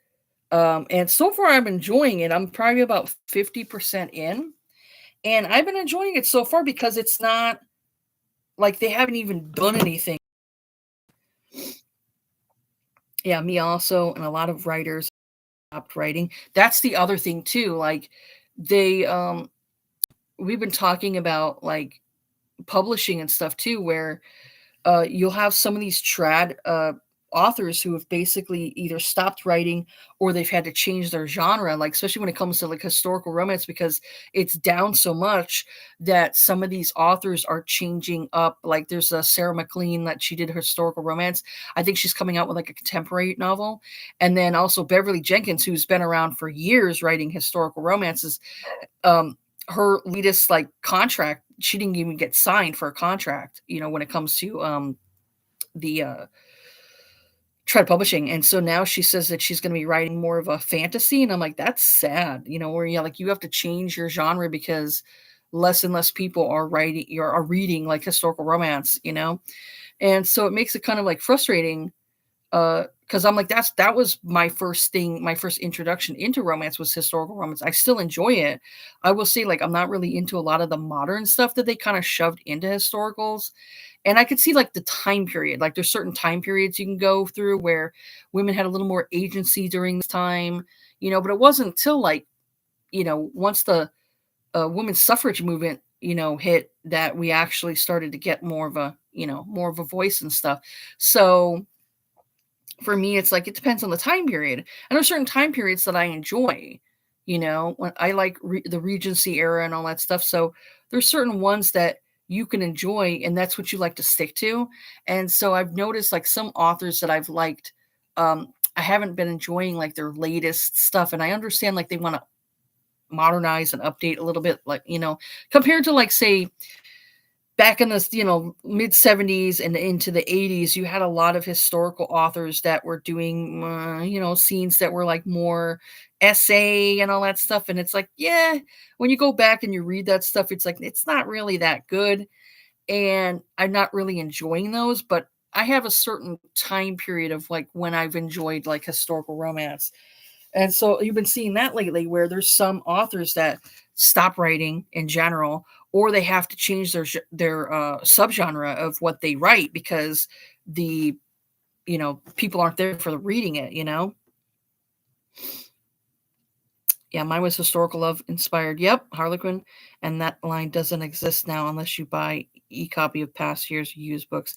And so far I'm enjoying it. I'm probably about 50% in. And I've been enjoying it so far because it's not like they haven't even done anything. Yeah, me also, and a lot of writers stopped writing. That's the other thing too. Like they we've been talking about like publishing and stuff too, where you'll have some of these trad authors who have basically either stopped writing or they've had to change their genre, like especially when it comes to like historical romance, because it's down so much that some of these authors are changing up. Like there's a Sarah McLean that she did historical romance. I think she's coming out with like a contemporary novel. And then also Beverly Jenkins, who's been around for years writing historical romances. Her latest like contract, she didn't even get signed for a contract, when it comes to the Tread Publishing. And so now she says that she's going to be writing more of a fantasy. And I'm like, that's sad, where like you have to change your genre because less and less people are writing or are reading like historical romance, And so it makes it kind of like frustrating because I'm like, that was my first thing, my first introduction into romance was historical romance. I still enjoy it. I will say, like, I'm not really into a lot of the modern stuff that they kind of shoved into historicals. And I could see like the time period, like there's certain time periods you can go through where women had a little more agency during this time, but it wasn't until like, once the women's suffrage movement, hit, that we actually started to get more of a voice and stuff. So for me, it's like it depends on the time period. And there's certain time periods that I enjoy, when I like the Regency era and all that stuff. So there's certain ones that you can enjoy, and that's what you like to stick to. And so I've noticed like some authors that I've liked, I haven't been enjoying like their latest stuff, and I understand like they want to modernize and update a little bit, like compared to like say back in the mid 70s and into the 80s, you had a lot of historical authors that were doing scenes that were like more essay and all that stuff, and it's like, yeah, when you go back and you read that stuff, it's like it's not really that good, and I'm not really enjoying those. But I have a certain time period of like when I've enjoyed like historical romance. And so you've been seeing that lately where there's some authors that stop writing in general, or they have to change their subgenre of what they write because the people aren't there for the reading it. Yeah, mine was historical love inspired. Yep, Harlequin, and that line doesn't exist now unless you buy e-copy of past years used books.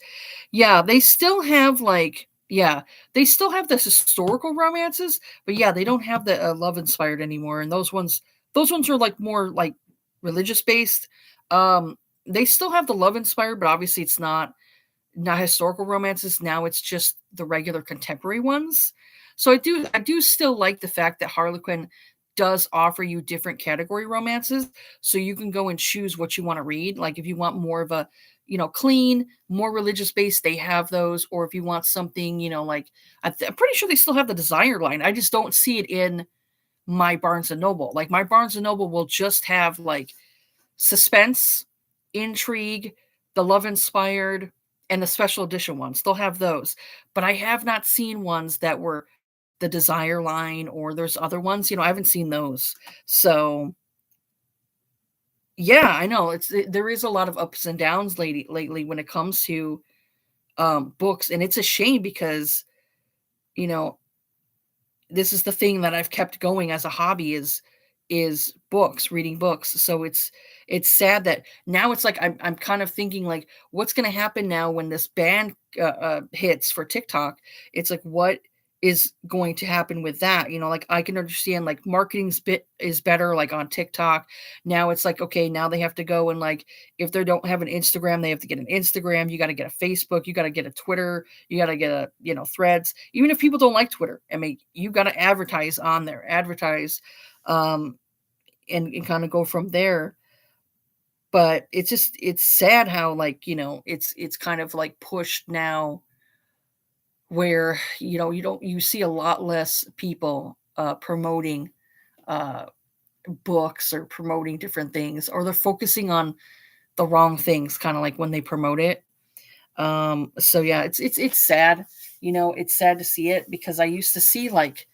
Yeah, they still have like, yeah, they still have the historical romances, but yeah, they don't have the love inspired anymore. And those ones are like more like religious based. They still have the love inspired, but obviously it's not historical romances. Now it's just the regular contemporary ones. So I do still like the fact that Harlequin does offer you different category romances, so you can go and choose what you want to read. Like if you want more of a clean, more religious based, they have those. Or if you want something, like I'm pretty sure they still have the Desire line. I just don't see it in my Barnes and Noble. Like my Barnes and Noble will just have like suspense, intrigue, the love inspired, and the special edition ones. They'll have those. But I have not seen ones that were the Desire line, or there's other ones, I haven't seen those. So yeah, I know there is a lot of ups and downs lately when it comes to books, and it's a shame because, you know, this is the thing that I've kept going as a hobby is books, reading books. So it's sad that now it's like I'm kind of thinking like, what's going to happen now when this ban hits for TikTok? It's like, what is going to happen with that? You know, like I can understand like marketing's bit is better like on TikTok. Now it's like, okay, now they have to go and like if they don't have an Instagram, they have to get an Instagram. You got to get a Facebook. You got to get a Twitter. You got to get a, you know, Threads. Even if people don't like Twitter, I mean, you got to advertise on there, advertise, um, and kind of go from there. But it's just it's sad how like, you know, it's kind of like pushed now where, you know, you see a lot less people promoting uh books or promoting different things, or they're focusing on the wrong things kind of like when they promote it. So yeah, it's sad. You know, it's sad to see it because I used to see like,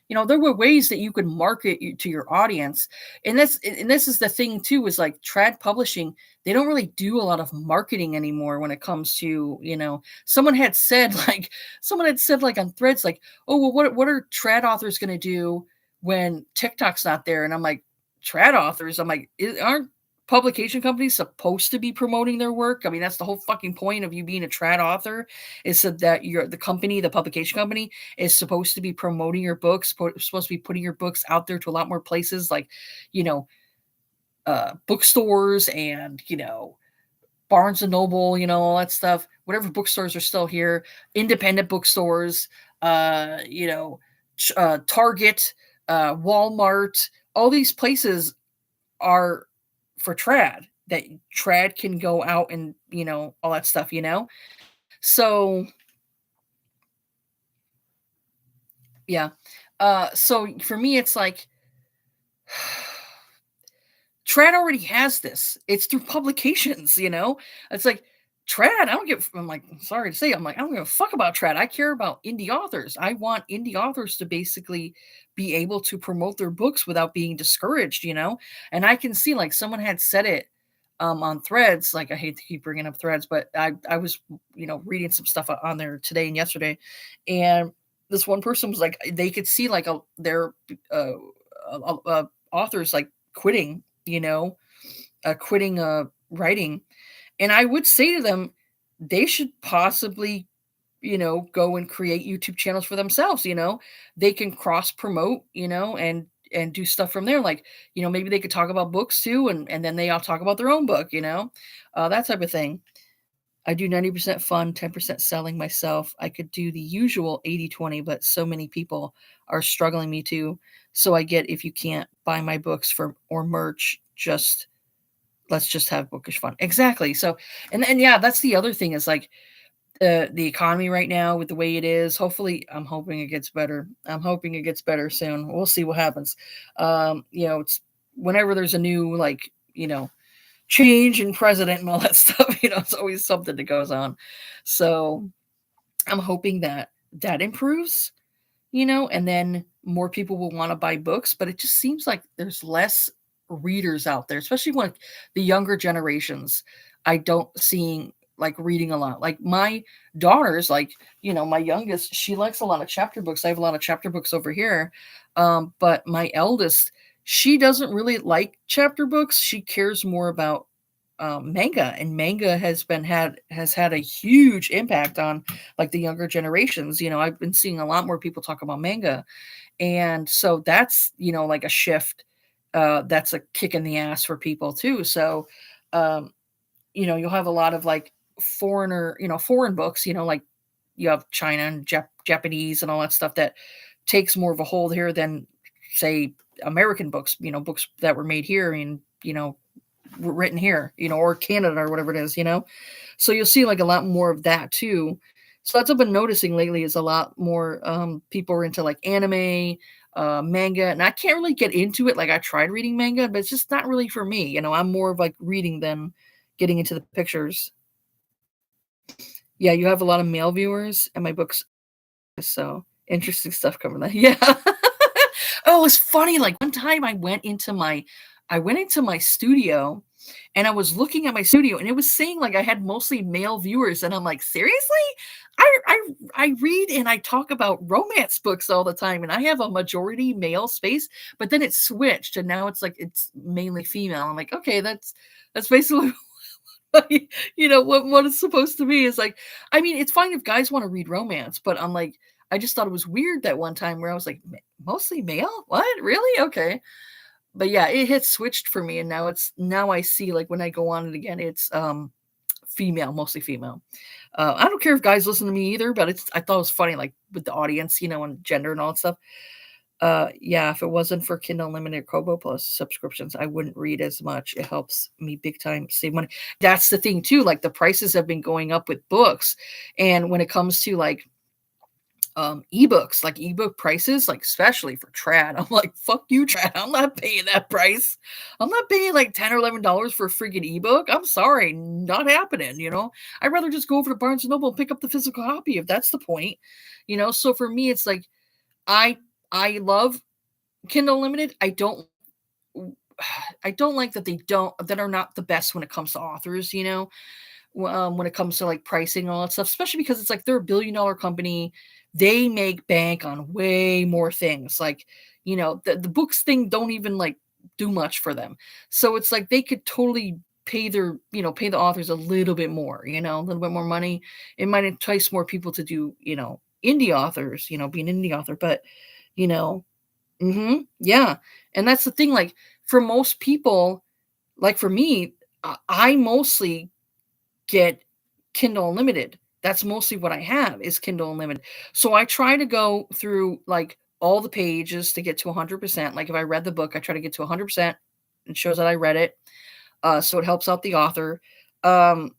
you know, there were ways that you could market to your audience. And this is the thing too, is like trad publishing, they don't really do a lot of marketing anymore when it comes to, you know, someone had said like on threads, like, oh well, what are trad authors gonna do when TikTok's not there? And I'm like, trad authors, I'm like, aren't publication companies supposed to be promoting their work? I mean, that's the whole fucking point of you being a trad author, is so that you're the company, the publication company is supposed to be promoting your books, supposed to be putting your books out there to a lot more places, like, you know, bookstores and, you know, Barnes and Noble, you know, all that stuff, whatever bookstores are still here, independent bookstores, you know, Target, Walmart, all these places are for trad, that trad can go out and, you know, all that stuff, you know? So, yeah. So for me, it's like trad already has this. It's through publications, you know? It's like trad, I don't give I'm like, sorry to say, I'm like, I don't give a fuck about trad. I care about indie authors. I want indie authors to basically be able to promote their books without being discouraged, you know? And I can see like someone had said it on threads, like I hate to keep bringing up threads, but I was, you know, reading some stuff on there today and yesterday, and this one person was like, they could see like their uh, authors like quitting, you know, quitting writing. And I would say to them, they should possibly, you know, go and create YouTube channels for themselves, you know. They can cross promote, you know, and do stuff from there. Like, you know, maybe they could talk about books too, and then they all talk about their own book, you know, that type of thing. I do 90% fun, 10% selling myself. I could do the usual 80/20, but so many people are struggling me too. So I get if you can't buy my books for or merch, just let's just have bookish fun. Exactly. So and yeah, that's the other thing is like the economy right now with the way it is. Hopefully, I'm hoping it gets better. I'm hoping it gets better soon. We'll see what happens. You know, it's whenever there's a new like, you know, change in president and all that stuff, you know, it's always something that goes on. So I'm hoping that that improves, you know, and then more people will want to buy books. But it just seems like there's less readers out there, especially when the younger generations. I don't seeing like reading a lot. Like my daughters, like, you know, my youngest, she likes a lot of chapter books. I have a lot of chapter books over here. But my eldest, she doesn't really like chapter books. She cares more about manga, and manga has had a huge impact on like the younger generations. You know, I've been seeing a lot more people talk about manga, and so that's, you know, like a shift. That's a kick in the ass for people too. So um, you know, you'll have a lot of like foreign books, you know, like you have China and Japanese and all that stuff that takes more of a hold here than say American books, you know, books that were made here and, you know, written here, you know, or Canada or whatever it is, you know. So you'll see like a lot more of that too. So that's what I've been noticing lately is a lot more people are into like anime, manga, and I can't really get into it. Like I tried reading manga, but it's just not really for me. You know, I'm more of like reading than getting into the pictures. Yeah, you have a lot of male viewers and my books, so interesting stuff coming there. Yeah. Oh, it's funny. Like one time I went into my studio and I was looking at my studio, and it was saying like I had mostly male viewers, and I'm like, seriously? I read and I talk about romance books all the time, and I have a majority male space, but then it switched, and now it's like it's mainly female. I'm like, okay, that's basically what it's supposed to be is like, I mean, it's fine if guys want to read romance, but I'm like, I just thought it was weird that one time where I was like, Mostly male? What? Really? Okay." But yeah, it had switched for me, and now I see, like, when I go on it again, it's, female, mostly female. I don't care if guys listen to me either, but I thought it was funny, like, with the audience, and gender and all that stuff. Yeah, if it wasn't for Kindle Unlimited Kobo Plus subscriptions, I wouldn't read as much. It helps me big time save money. That's the thing too, like, the prices have been going up with books, and when it comes to, like, ebooks, like ebook prices, like especially for trad. I'm like, fuck you, trad. I'm not paying that price. I'm not paying like $10 or $11 for a freaking ebook. I'm sorry, not happening. I'd rather just go over to Barnes and Noble and pick up the physical copy if that's the point. So for me, it's like I I love Kindle Unlimited. I don't like that are not the best when it comes to authors. When it comes to like pricing and all that stuff, especially because it's like they're a $1 billion company. They make bank on way more things. Like, the books thing don't even like do much for them. So it's like they could totally pay the authors a little bit more, a little bit more money. It might entice more people to do, indie authors, be an indie author. But, you know, yeah. And that's the thing, like for most people, like for me, I mostly get Kindle Unlimited. That's mostly what I have is Kindle Unlimited. So I try to go through like all the pages to get to 100%. Like if I read the book, I try to get to 100%. It shows that I read it. So it helps out the author. Um,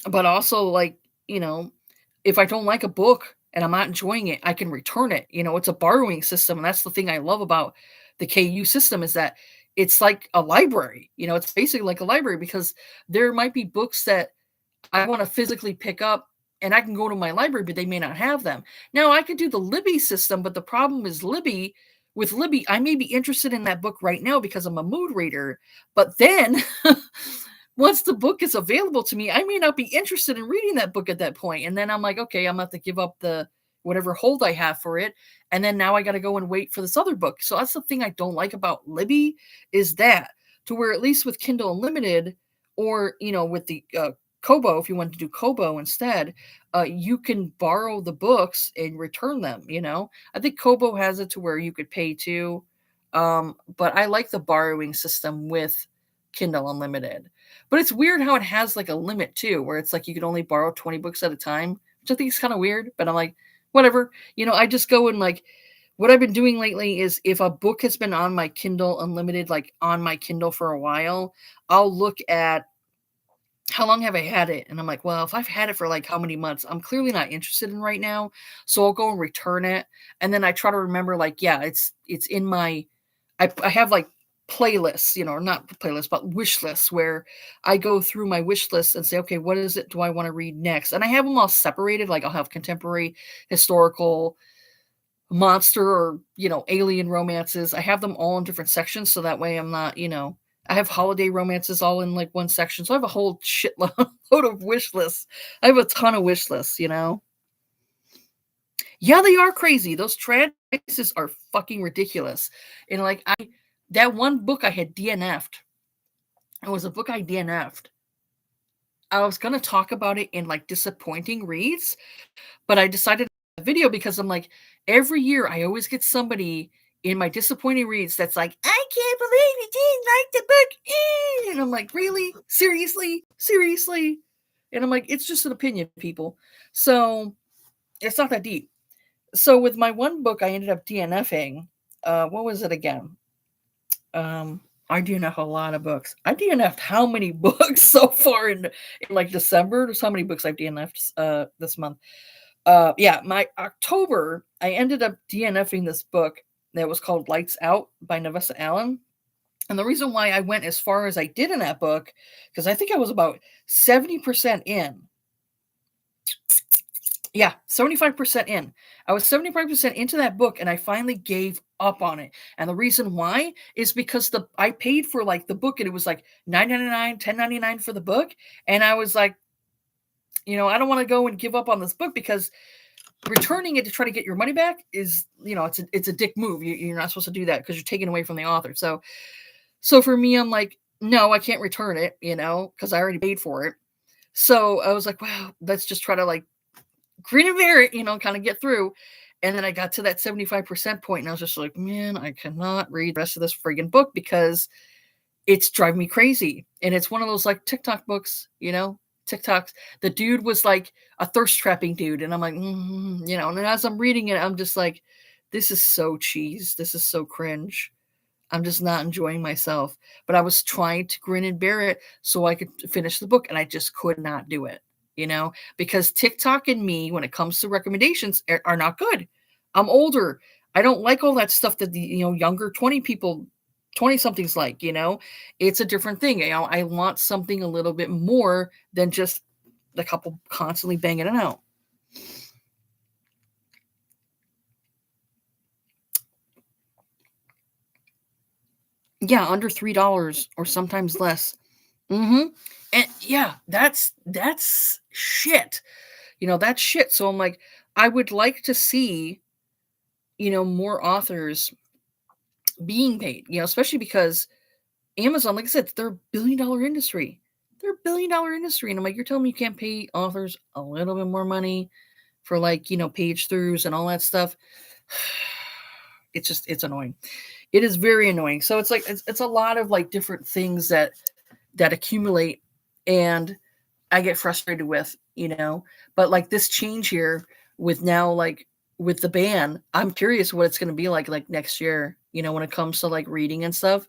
but also like, if I don't like a book and I'm not enjoying it, I can return it. It's a borrowing system. And that's the thing I love about the KU system is that it's like a library. It's basically like a library because there might be books that I want to physically pick up and I can go to my library, but they may not have them. Now I could do the Libby system, but the problem is with Libby, I may be interested in that book right now because I'm a mood reader. But then once the book is available to me, I may not be interested in reading that book at that point. And then I'm like, okay, I'm going to have to give up the whatever hold I have for it. And then now I got to go and wait for this other book. So that's the thing I don't like about Libby is that to where at least with Kindle Unlimited or, with the Kobo, if you want to do Kobo instead, you can borrow the books and return them. I think Kobo has it to where you could pay too. But I like the borrowing system with Kindle Unlimited. But it's weird how it has like a limit too, where it's like you can only borrow 20 books at a time, which I think is kind of weird. But I'm like, whatever. I just go and like what I've been doing lately is if a book has been on my Kindle Unlimited, like on my Kindle for a while, I'll look at how long have I had it? And I'm like, well, if I've had it for like how many months, I'm clearly not interested in right now. So I'll go and return it. And then I try to remember, like, yeah, it's in my I have like playlists, or not playlists, but wish lists where I go through my wish list and say, okay, what is it do I want to read next? And I have them all separated. Like I'll have contemporary, historical, monster, or alien romances. I have them all in different sections so that way I'm not, I have holiday romances all in like one section. So I have a whole shitload of wish lists. I have a ton of wish lists. Yeah, they are crazy. Those trad prices are fucking ridiculous. And like that one book I had DNF'd. It was a book I DNF'd. I was gonna talk about it in like disappointing reads, but I decided a video because I'm like, every year I always get somebody in my disappointing reads that's like, I can't believe you didn't like the book. And I'm like, really? Seriously? And I'm like, it's just an opinion, people. So it's not that deep. So with my one book, I ended up DNFing. What was it again? I DNF a lot of books. I DNF'd how many books so far in like December? There's how many books I've DNF'd this month. Yeah, my October, I ended up DNFing this book that was called Lights Out by Nevessa Allen. And the reason why I went as far as I did in that book, because I think I was about 70% in. Yeah, 75% in. I was 75% into that book and I finally gave up on it. And the reason why is because the I paid for like the book and it was like 9.99, 10.99 for the book. And I was like, I don't want to go and give up on this book because returning it to try to get your money back is, it's a dick move. You're not supposed to do that because you're taking away from the author. So for me, I'm like, no, I can't return it, because I already paid for it. So I was like, wow, let's just try to like grin and bear it, kind of get through. And then I got to that 75% point and I was just like, man, I cannot read the rest of this friggin' book because it's driving me crazy. And it's one of those like TikTok books, TikToks. The dude was like a thirst trapping dude. And I'm like, and then as I'm reading it, I'm just like, this is so cheese. This is so cringe. I'm just not enjoying myself. But I was trying to grin and bear it so I could finish the book, and I just could not do it, because TikTok and me, when it comes to recommendations, are not good. I'm older. I don't like all that stuff that the younger 20 somethings like. It's a different thing. I want something a little bit more than just the couple constantly banging it out. Yeah, under $3 or sometimes less. And yeah, that's shit. That's shit. So I'm like, I would like to see, more authors being paid, especially because Amazon, like I said, they're a $1 billion industry. They're a $1 billion industry. And I'm like, you're telling me you can't pay authors a little bit more money for like, page throughs and all that stuff. It's annoying. It is very annoying. So it's like it's a lot of like different things that accumulate and I get frustrated with, But like this change here with now like with the ban, I'm curious what it's going to be like next year, when it comes to like reading and stuff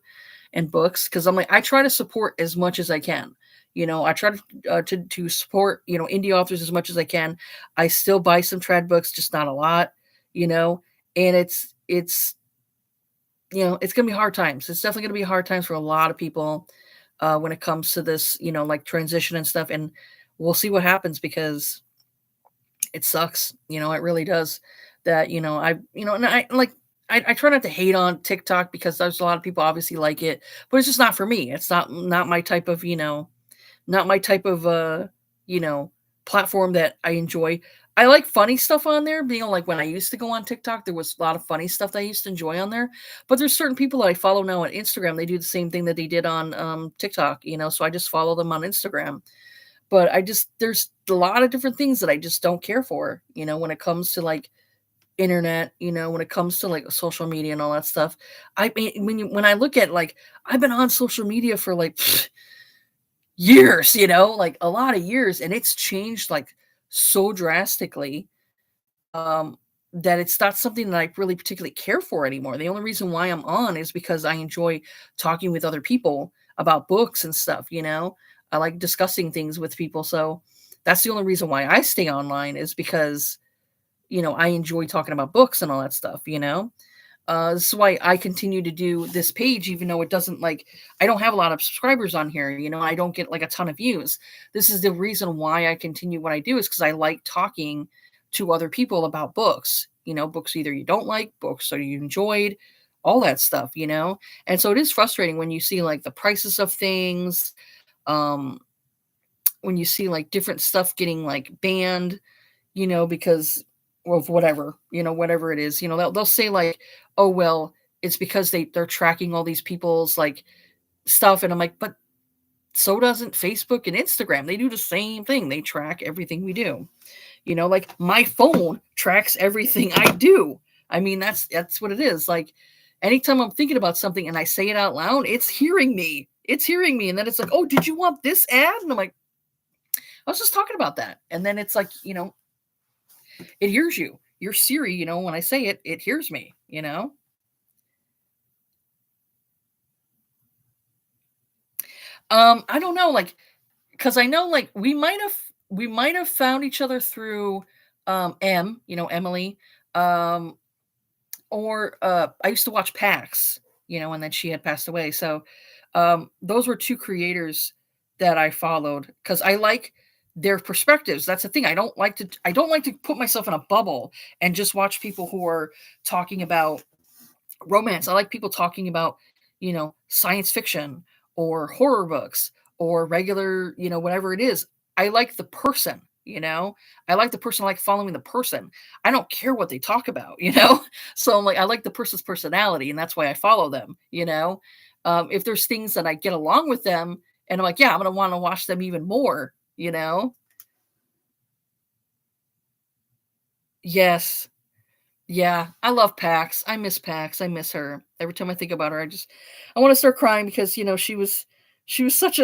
and books cuz I'm like I try to support as much as I can. I try to support, indie authors as much as I can. I still buy some trad books, just not a lot, you know, and it's going to be hard times. It's definitely going to be hard times for a lot of people when it comes to this, like transition and stuff. And we'll see what happens because it sucks. It really does. That and I like. I try not to hate on TikTok because there's a lot of people obviously like it, but it's just not for me. It's not my type of not my type of you know, platform that I enjoy. I like funny stuff on there. Like when I used to go on TikTok, there was a lot of funny stuff that I used to enjoy on there. But there's certain people that I follow now on Instagram. They do the same thing that they did on TikTok, so I just follow them on Instagram. But there's a lot of different things that I just don't care for, when it comes to like internet, when it comes to like social media and all that stuff. I mean, when I look at like, I've been on social media for like years, like a lot of years, and it's changed like so drastically um that it's not something that I really particularly care for anymore. The only reason why I'm on is because I enjoy talking with other people about books and stuff, I like discussing things with people. So that's the only reason why I stay online is because, I enjoy talking about books and all that stuff, this is why I continue to do this page, even though it doesn't like, I don't have a lot of subscribers on here, I don't get like a ton of views. This is the reason why I continue what I do is because I like talking to other people about books, books either you don't like, books that you enjoyed, all that stuff, And so it is frustrating when you see like the prices of things, um, when you see like different stuff getting like banned, because of whatever, whatever it is, they'll say like, oh, well, it's because they're tracking all these people's like stuff. And I'm like, but so doesn't Facebook and Instagram. They do the same thing. They track everything we do. Like my phone tracks everything I do. I mean, that's what it is. Like anytime I'm thinking about something and I say it out loud, it's hearing me. It's hearing me. And then it's like, oh, did you want this ad? And I'm like, I was just talking about that. And then it's like, it hears you. Your Siri, when I say it, it hears me. I don't know, like, because I know, like, we might have found each other through Emily, um, or I used to watch PAX, and then she had passed away. So those were two creators that I followed because I like their perspectives. That's the thing. I don't like to put myself in a bubble and just watch people who are talking about romance. I like people talking about, science fiction or horror books or regular, whatever it is. I like the person. I like the person, I like following the person. I don't care what they talk about. So I'm like, I like the person's personality, and that's why I follow them. If there's things that I get along with them, and I'm like, yeah, I'm gonna want to watch them even more. Yes. Yeah, I love Pax. I miss Pax. I miss her. Every time I think about her, I want to start crying because she was such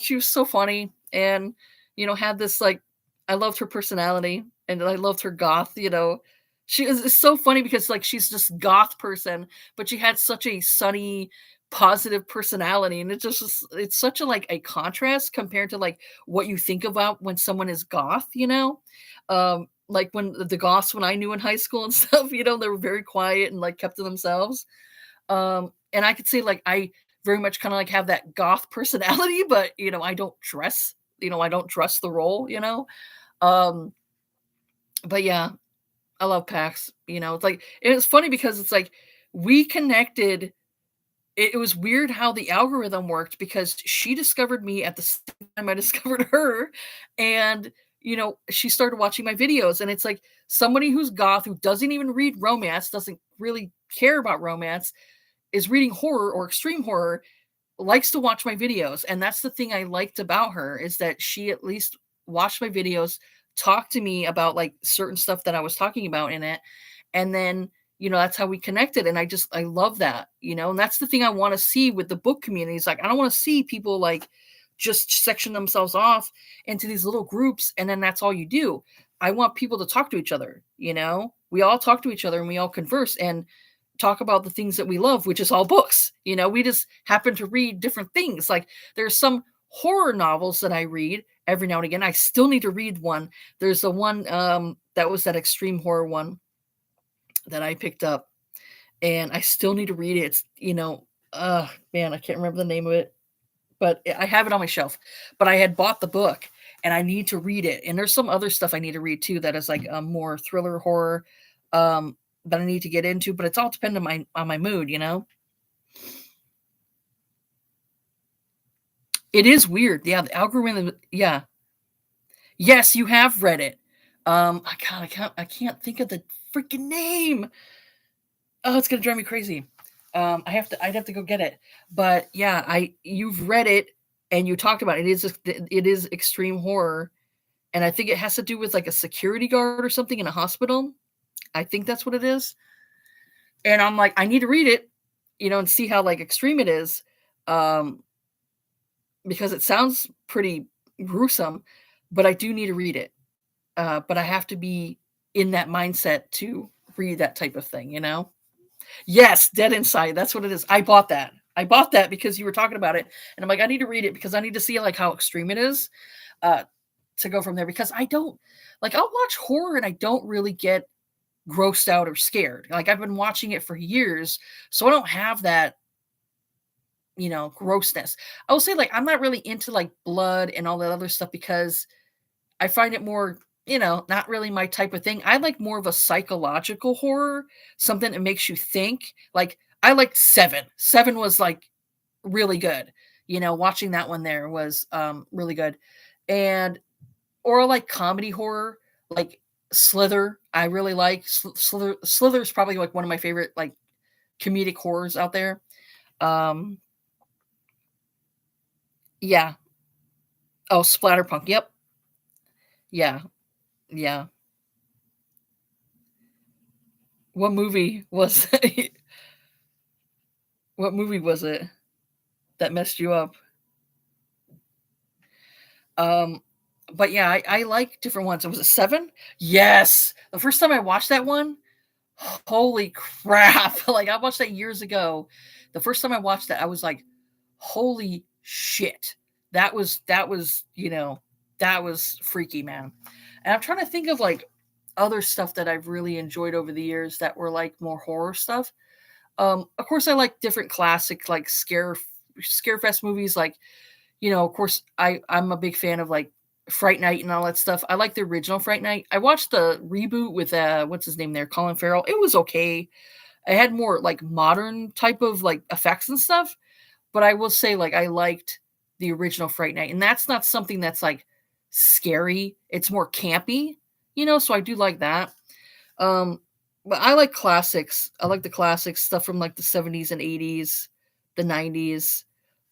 she was so funny, and had this like, I loved her personality, and I loved her goth. She is it's so funny because like she's just goth person, but she had such a sunny, positive personality, and it's such a like a contrast compared to like what you think about when someone is goth. Like when the goths when I knew in high school and stuff, they were very quiet and like kept to themselves. And I could say like I very much kind of like have that goth personality, but I don't dress the role. Um, but yeah, I love Pax. It's like it was funny because it's like we connected. It was weird how the algorithm worked because she discovered me at the same time I discovered her, and she started watching my videos, and it's like somebody who's goth who doesn't even read romance, doesn't really care about romance, is reading horror or extreme horror, likes to watch my videos. And that's the thing I liked about her, is that she at least watched my videos, talked to me about like certain stuff that I was talking about in it, and then that's how we connected. And I love that. And that's the thing I want to see with the book communities. Like I don't want to see people like just section themselves off into these little groups, and then that's all you do. I want people to talk to each other. We all talk to each other, and we all converse and talk about the things that we love, which is all books. We just happen to read different things. Like there's some horror novels that I read every now and again. I still need to read one. There's the one that was that extreme horror one that I picked up, and I still need to read it. Man, I can't remember the name of it, but I have it on my shelf. But I had bought the book, and I need to read it. And there's some other stuff I need to read too that is like a more thriller horror um, that I need to get into. But it's all dependent on my mood. It is weird. Yeah, the algorithm. Yeah. Yes, you have read it. I can't think of the freaking name. Oh, it's gonna drive me crazy. I'd have to go get it. But yeah, you've read it and you talked about it. It is extreme horror, and I think it has to do with like a security guard or something in a hospital. I think that's what it is. And I'm like, I need to read it, and see how like extreme it is, um, because it sounds pretty gruesome. But I do need to read it. But I have to be in that mindset to read that type of thing. Yes, Dead Inside. That's what it is. I bought that. I bought that because you were talking about it, and I'm like, I need to read it because I need to see like how extreme it is, uh, to go from there. Because I don't like I'll watch horror and I don't really get grossed out or scared. Like I've been watching it for years, so I don't have that grossness. I will say like I'm not really into like blood and all that other stuff because I find it more, not really my type of thing. I like more of a psychological horror, something that makes you think. Like I liked Seven. Seven was like really good. Watching that one there was really good. And or like comedy horror, like Slither. I really like Slither is probably like one of my favorite like comedic horrors out there. Um yeah. Oh, Splatterpunk. Yep. Yeah. Yeah. What movie was what movie was it that messed you up? Um, but yeah, I like different ones. It was a 7? Yes. The first time I watched that one, holy crap. Like I watched that years ago. The first time I watched that, I was like, holy shit. That was freaky, man. And I'm trying to think of like other stuff that I've really enjoyed over the years that were like more horror stuff. Of course I like different classic like scarefest movies like, of course I'm a big fan of like Fright Night and all that stuff. I like the original Fright Night. I watched the reboot with what's his name there, Colin Farrell. It was okay. It had more like modern type of like effects and stuff, but I will say like I liked the original Fright Night, and that's not something that's like scary. It's more campy, so I do like that. Um, but I like classics. I like the classics stuff from like the 70s and 80s, the 90s.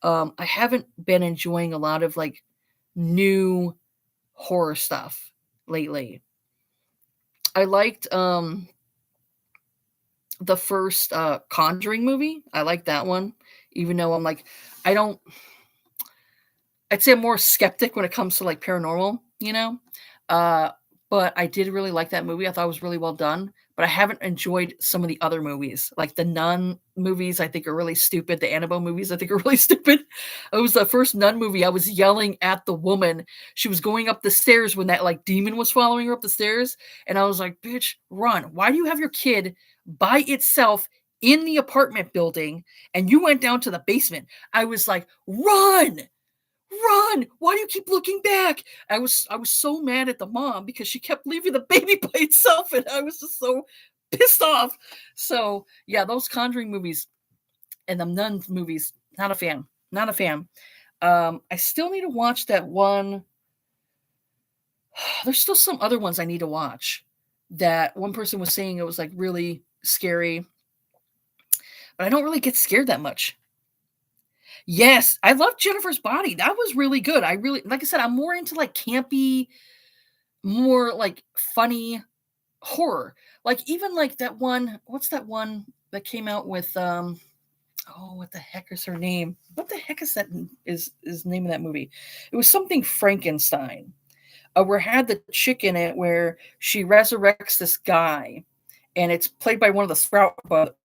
I haven't been enjoying a lot of like new horror stuff lately. I liked the first Conjuring movie. I like that one, even though I'm like, I don't. I'd say I'm more skeptic when it comes to like paranormal. Uh, but I did really like that movie. I thought it was really well done. But I haven't enjoyed some of the other movies, like the Nun movies. I think are really stupid. The Annabelle movies, I think are really stupid. It was the first Nun movie. I was yelling at the woman. She was going up the stairs when that like demon was following her up the stairs, and I was like, "Bitch, run! Why do you have your kid by itself in the apartment building, and you went down to the basement?" I was like, "Run!" Run! Why do you keep looking back? I was so mad at the mom because she kept leaving the baby by itself, and I was just so pissed off. So yeah, those Conjuring movies and the Nun movies, not a fan. Not a fan. I still need to watch that one. There's still some other ones I need to watch. That one person was saying it was like really scary, but I don't really get scared that much. Yes, I love Jennifer's Body. That was really good. I really, like I said, I'm more into like campy, more like funny horror. Like even like that one, what's that one that came out with oh, what the heck is her name? What the heck is that is the name of that movie? It was something Frankenstein. Where it had the chick in it where she resurrects this guy, and it's played by one of the Sprout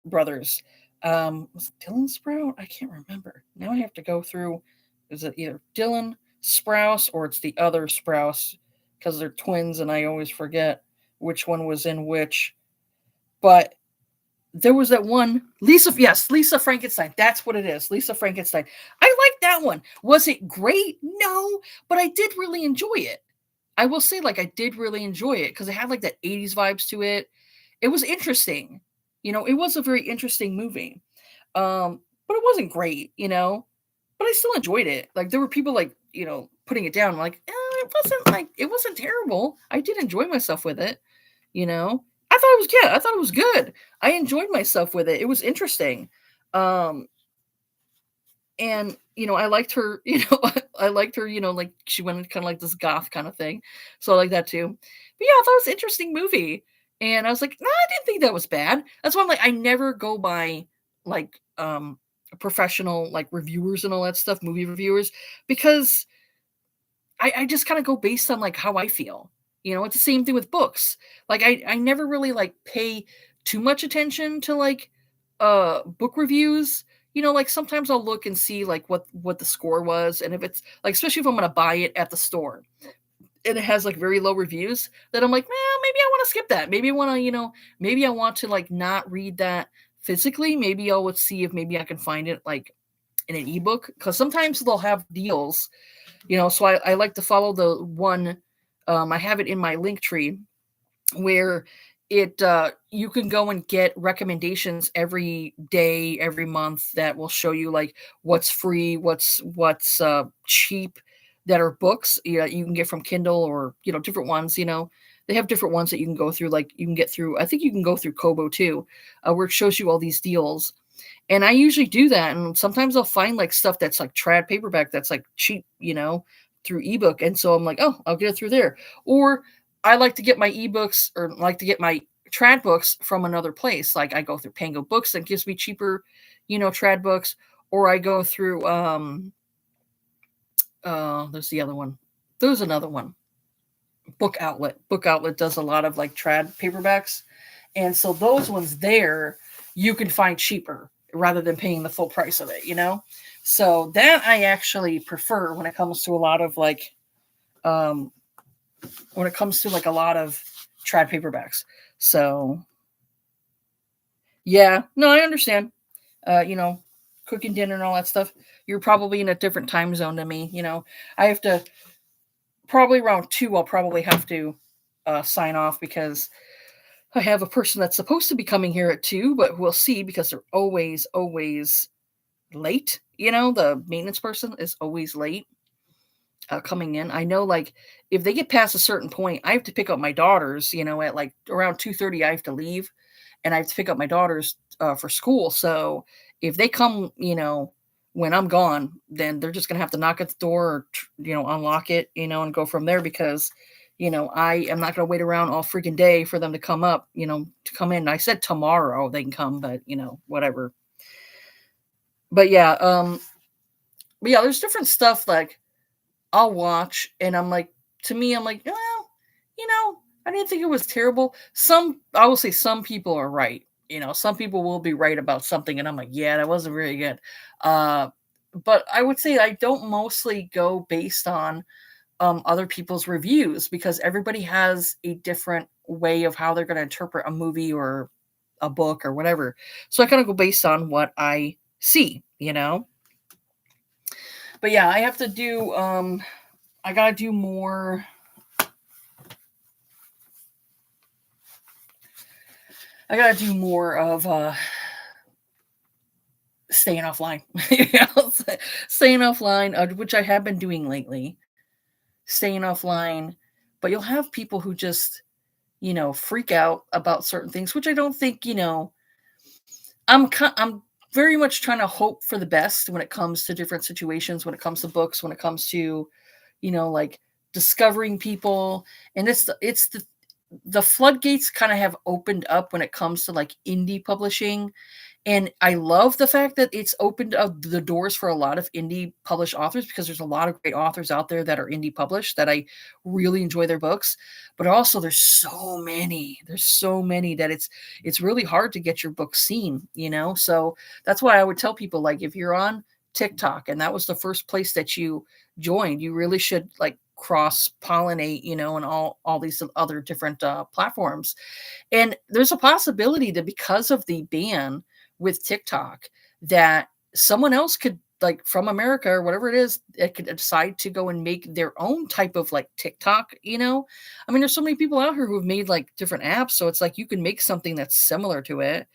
brothers. Was it Dylan Sprout? I can't remember. Now I have to go through. Is it either Dylan Sprouse or it's the other Sprouse? Because they're twins, and I always forget which one was in which. But there was that one Lisa. Yes, Lisa Frankenstein. That's what it is. Lisa Frankenstein. I like that one. Was it great? No, but I did really enjoy it. I will say, like, I did really enjoy it because it had like that 80s vibes to it. It was interesting. It was a very interesting movie. But it wasn't great. But I still enjoyed it. Like there were people like, putting it down, like, it wasn't terrible. I did enjoy myself with it, you know. I thought it was good. I thought it was good. I enjoyed myself with it. It was interesting. Um, and I liked her, I liked her, like she went kind of like this goth kind of thing. So I like that too. But yeah, I thought it was an interesting movie. And I was like, no, I didn't think that was bad. That's why I'm like, I never go by like professional like reviewers and all that stuff, movie reviewers, because I just kind of go based on like how I feel. It's the same thing with books. Like I never really like pay too much attention to like book reviews. Like sometimes I'll look and see like what the score was, and if it's like, especially if I'm gonna buy it at the store and it has like very low reviews, then I'm like, well, maybe I want to skip that. Maybe I want to, maybe I want to like not read that physically. Maybe I'll see if maybe I can find it like in an ebook, because sometimes they'll have deals. So I like to follow the one. I have it in my link tree where it you can go and get recommendations every day, every month, that will show you like what's free, what's cheap, that are books. You can get from Kindle, or different ones. They have different ones that you can go through. Like you can get through. I think you can go through Kobo too, where it shows you all these deals. And I usually do that, and sometimes I'll find like stuff that's like trad paperback that's like cheap, through ebook. And so I'm like, oh, I'll get it through there. Or I like to get my ebooks, or like to get my trad books from another place. Like I go through Pango Books that gives me cheaper, trad books, or I go through there's the other one. There's another one. Book Outlet. Book Outlet does a lot of like trad paperbacks. And so those ones there you can find cheaper rather than paying the full price of it. So that I actually prefer when it comes to a lot of like when it comes to like a lot of trad paperbacks. So yeah, no, I understand. Cooking dinner and all that stuff. You're probably in a different time zone than me. I have to probably around 2, I'll probably have to sign off because I have a person that's supposed to be coming here at 2, but we'll see because they're always late. The maintenance person is always late coming in. I know, like, if they get past a certain point, I have to pick up my daughters. At like around 2:30, I have to leave, and I have to pick up my daughters for school. So if they come, when I'm gone, then they're just gonna have to knock at the door or unlock it, and go from there because. I am not going to wait around all freaking day for them to come up, to come in. I said tomorrow they can come, but whatever. But yeah, there's different stuff like I'll watch and I'm like, to me, I'm like, well, I didn't think it was terrible. I will say some people are right. Some people will be right about something, and I'm like, yeah, that wasn't very good. Uh, but I would say I don't mostly go based on other people's reviews because everybody has a different way of how they're going to interpret a movie or a book or whatever. So I kind of go based on what I see. But yeah, I have to do I gotta do more. I gotta do more of staying offline. Staying offline, which I have been doing lately. Staying offline, but you'll have people who just freak out about certain things, which I don't think I'm very much trying to hope for the best when it comes to different situations, when it comes to books, when it comes to like discovering people, and the floodgates kind of have opened up when it comes to like indie publishing. And I love the fact that it's opened up the doors for a lot of indie published authors because there's a lot of great authors out there that are indie published that I really enjoy their books. But also there's so many. There's so many that it's really hard to get your book seen. So that's why I would tell people, like, if you're on TikTok and that was the first place that you joined, you really should like cross pollinate, and all these other different platforms. And there's a possibility that because of the ban with TikTok, that someone else could, like, from America or whatever it is, it could decide to go and make their own type of like TikTok. I mean, there's so many people out here who've made like different apps, so it's like you can make something that's similar to it.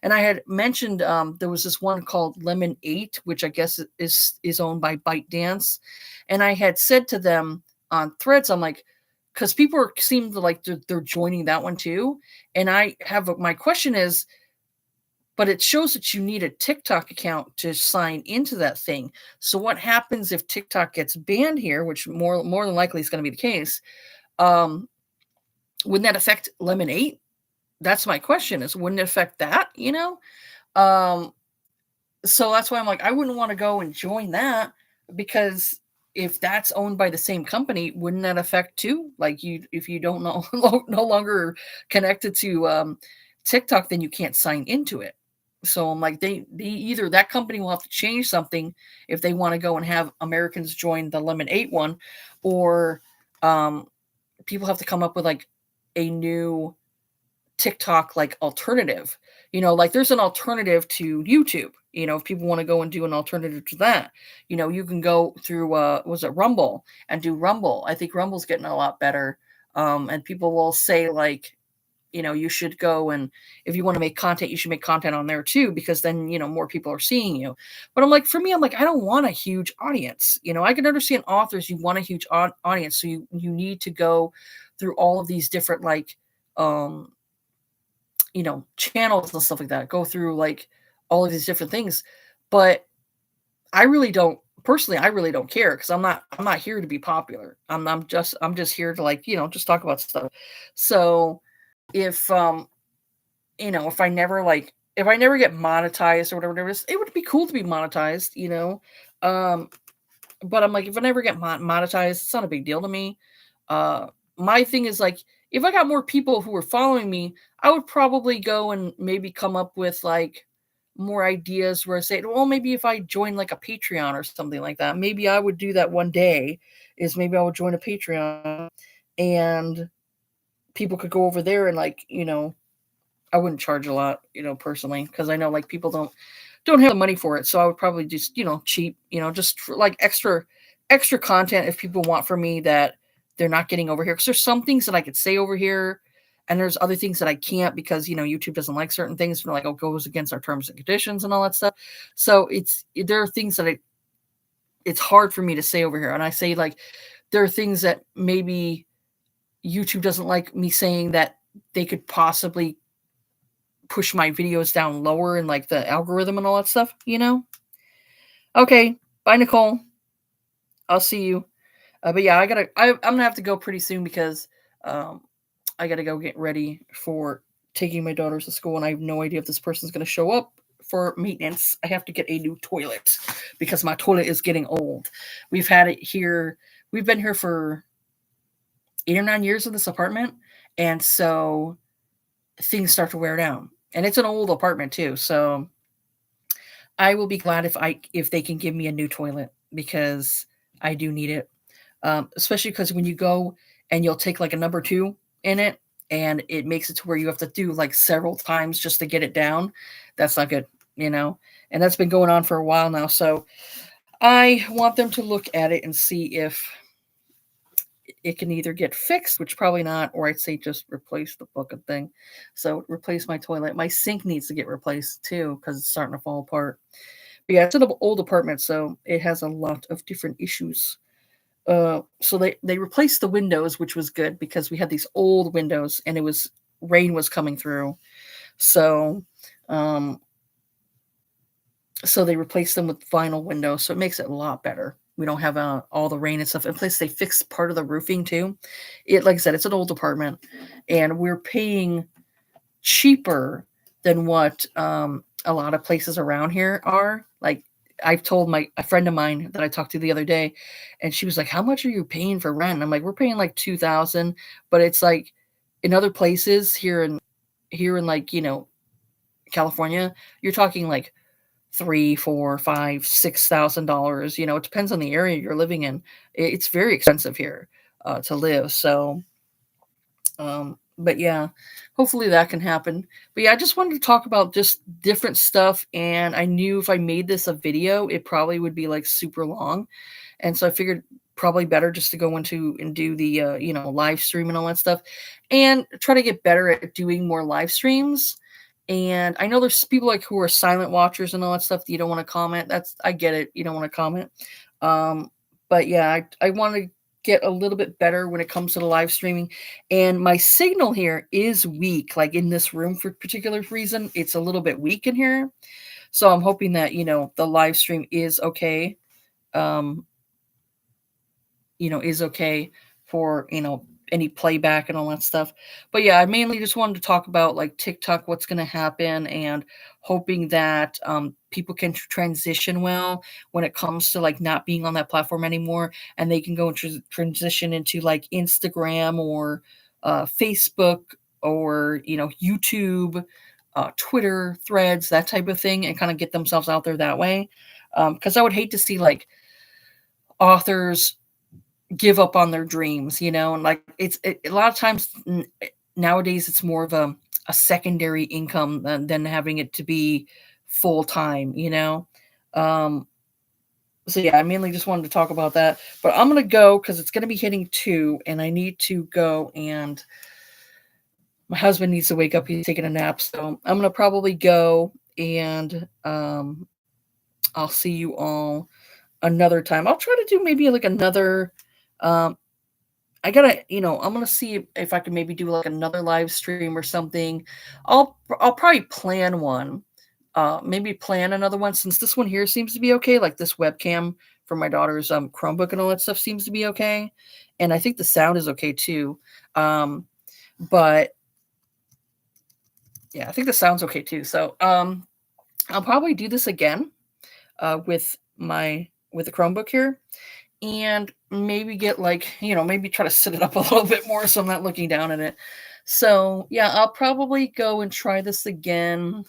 And I had mentioned there was this one called Lemon 8, which I guess is owned by ByteDance. And I had said to them on Threads, I'm like, because people seem to like they're joining that one too. And I have my question is, but it shows that you need a TikTok account to sign into that thing. So what happens if TikTok gets banned here, which more than likely is going to be the case? Um, wouldn't that affect Lemon 8? That's my question. Is wouldn't it affect that? Um, so that's why I'm like, I wouldn't want to go and join that because if that's owned by the same company, wouldn't that affect too? Like if you don't know no longer connected to TikTok, then you can't sign into it. So I'm like, they either that company will have to change something if they want to go and have Americans join the Lemon 8 one, or um, people have to come up with like a new TikTok like alternative. Like there's an alternative to YouTube. If people want to go and do an alternative to that, you can go through was it Rumble and do Rumble. I think Rumble's getting a lot better. And people will say like, you should go, and if you want to make content, you should make content on there too, because then, more people are seeing you. But I'm like, for me, I'm like, I don't want a huge audience. I can understand authors, you want a huge audience. So you need to go through all of these different like, channels and stuff like that, go through like all of these different things. But I really don't personally, I really don't care because I'm not here to be popular. I'm just here to like, just talk about stuff. So if if I never get monetized or whatever it is, it would be cool to be monetized. Um but I'm like, if I never get monetized, it's not a big deal to me. My thing is like, if I got more people who were following me, I would probably go and maybe come up with like more ideas where I say, well, maybe if I join like a Patreon or something like that, maybe I would do that one day. Is maybe I would join a Patreon and people could go over there and like, I wouldn't charge a lot, personally, because I know like people don't have the money for it. So I would probably just, cheap, just for, like extra content if people want from me that they're not getting over here. Because there's some things that I could say over here, and there's other things that I can't because YouTube doesn't like certain things. Like, it goes against our terms and conditions and all that stuff. So there are things that it's hard for me to say over here, and I say, like, there are things that maybe YouTube doesn't like me saying, that they could possibly push my videos down lower in, like, the algorithm and all that stuff. Okay, bye, Nicole. I'll see you. But yeah, I'm gonna have to go pretty soon because I gotta go get ready for taking my daughters to school, and I have no idea if this person's gonna show up for maintenance. I have to get a new toilet because my toilet is getting old. We've had it here. We've been here for 8 or 9 years in this apartment, and so things start to wear down. And it's an old apartment too, so I will be glad if they can give me a new toilet because I do need it. Especially because when you go and you'll take like a number two in it, and it makes it to where you have to do like several times just to get it down. That's not good, and that's been going on for a while now. So I want them to look at it and see if it can either get fixed, which probably not, or I'd say just replace the fucking thing. So replace my toilet. My sink needs to get replaced too because it's starting to fall apart. But yeah, it's an old apartment, so it has a lot of different issues. So they replaced the windows, which was good because we had these old windows and rain was coming through. So so they replaced them with vinyl windows, so it makes it a lot better. We don't have all the rain and stuff. And plus, they fixed part of the roofing too. Like I said, it's an old apartment, and we're paying cheaper than what a lot of places around here are. Like, I've told a friend of mine that I talked to the other day, and she was like, "How much are you paying for rent?" And I'm like, "We're paying like 2,000, but it's like in other places here in like California, you're talking like 3, 4, 5, $6,000. It depends on the area you're living in. It's very expensive here to live. So, but yeah, hopefully that can happen. But yeah, I just wanted to talk about just different stuff, and I knew if I made this a video, it probably would be like super long, and so I figured probably better just to go into and do the live stream and all that stuff, and try to get better at doing more live streams. And I know there's people like who are silent watchers and all that stuff that you don't want to comment. I get it. You don't want to comment. Um, but yeah, I want to get a little bit better when it comes to the live streaming. And my signal here is weak. Like in this room for a particular reason, it's a little bit weak in here. So I'm hoping that, the live stream is okay. Is okay for, any playback and all that stuff. But yeah, I mainly just wanted to talk about like TikTok, what's going to happen, and hoping that people can transition well when it comes to like not being on that platform anymore, and they can go and transition into like Instagram or Facebook or YouTube, Twitter, Threads, that type of thing, and kind of get themselves out there that way. Because I would hate to see like authors give up on their dreams, and like a lot of times nowadays it's more of a secondary income than having it to be full time, so yeah, I mainly just wanted to talk about that, but I'm gonna go because it's gonna be hitting 2 and I need to go, and my husband needs to wake up. He's taking a nap, so I'm gonna probably go, and I'll see you all another time. I'll try to do maybe like another I gotta, I'm gonna see if I can maybe do like another live stream or something. I'll probably plan one. Maybe plan another one since this one here seems to be okay. Like this webcam for my daughter's Chromebook and all that stuff seems to be okay, and I think the sound is okay too. But yeah, I think the sound's okay too. So I'll probably do this again with the Chromebook here, and maybe get like, maybe try to sit it up a little bit more so I'm not looking down at it. So yeah, I'll probably go and try this again.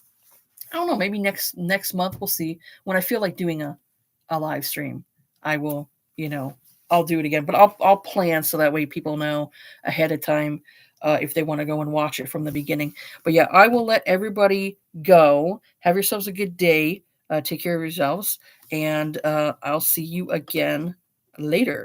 I don't know, maybe next month. We'll see. When I feel like doing a live stream, I will, I'll do it again. But I'll plan so that way people know ahead of time if they want to go and watch it from the beginning. But yeah, I will let everybody go. Have yourselves a good day. Take care of yourselves, and I'll see you again later.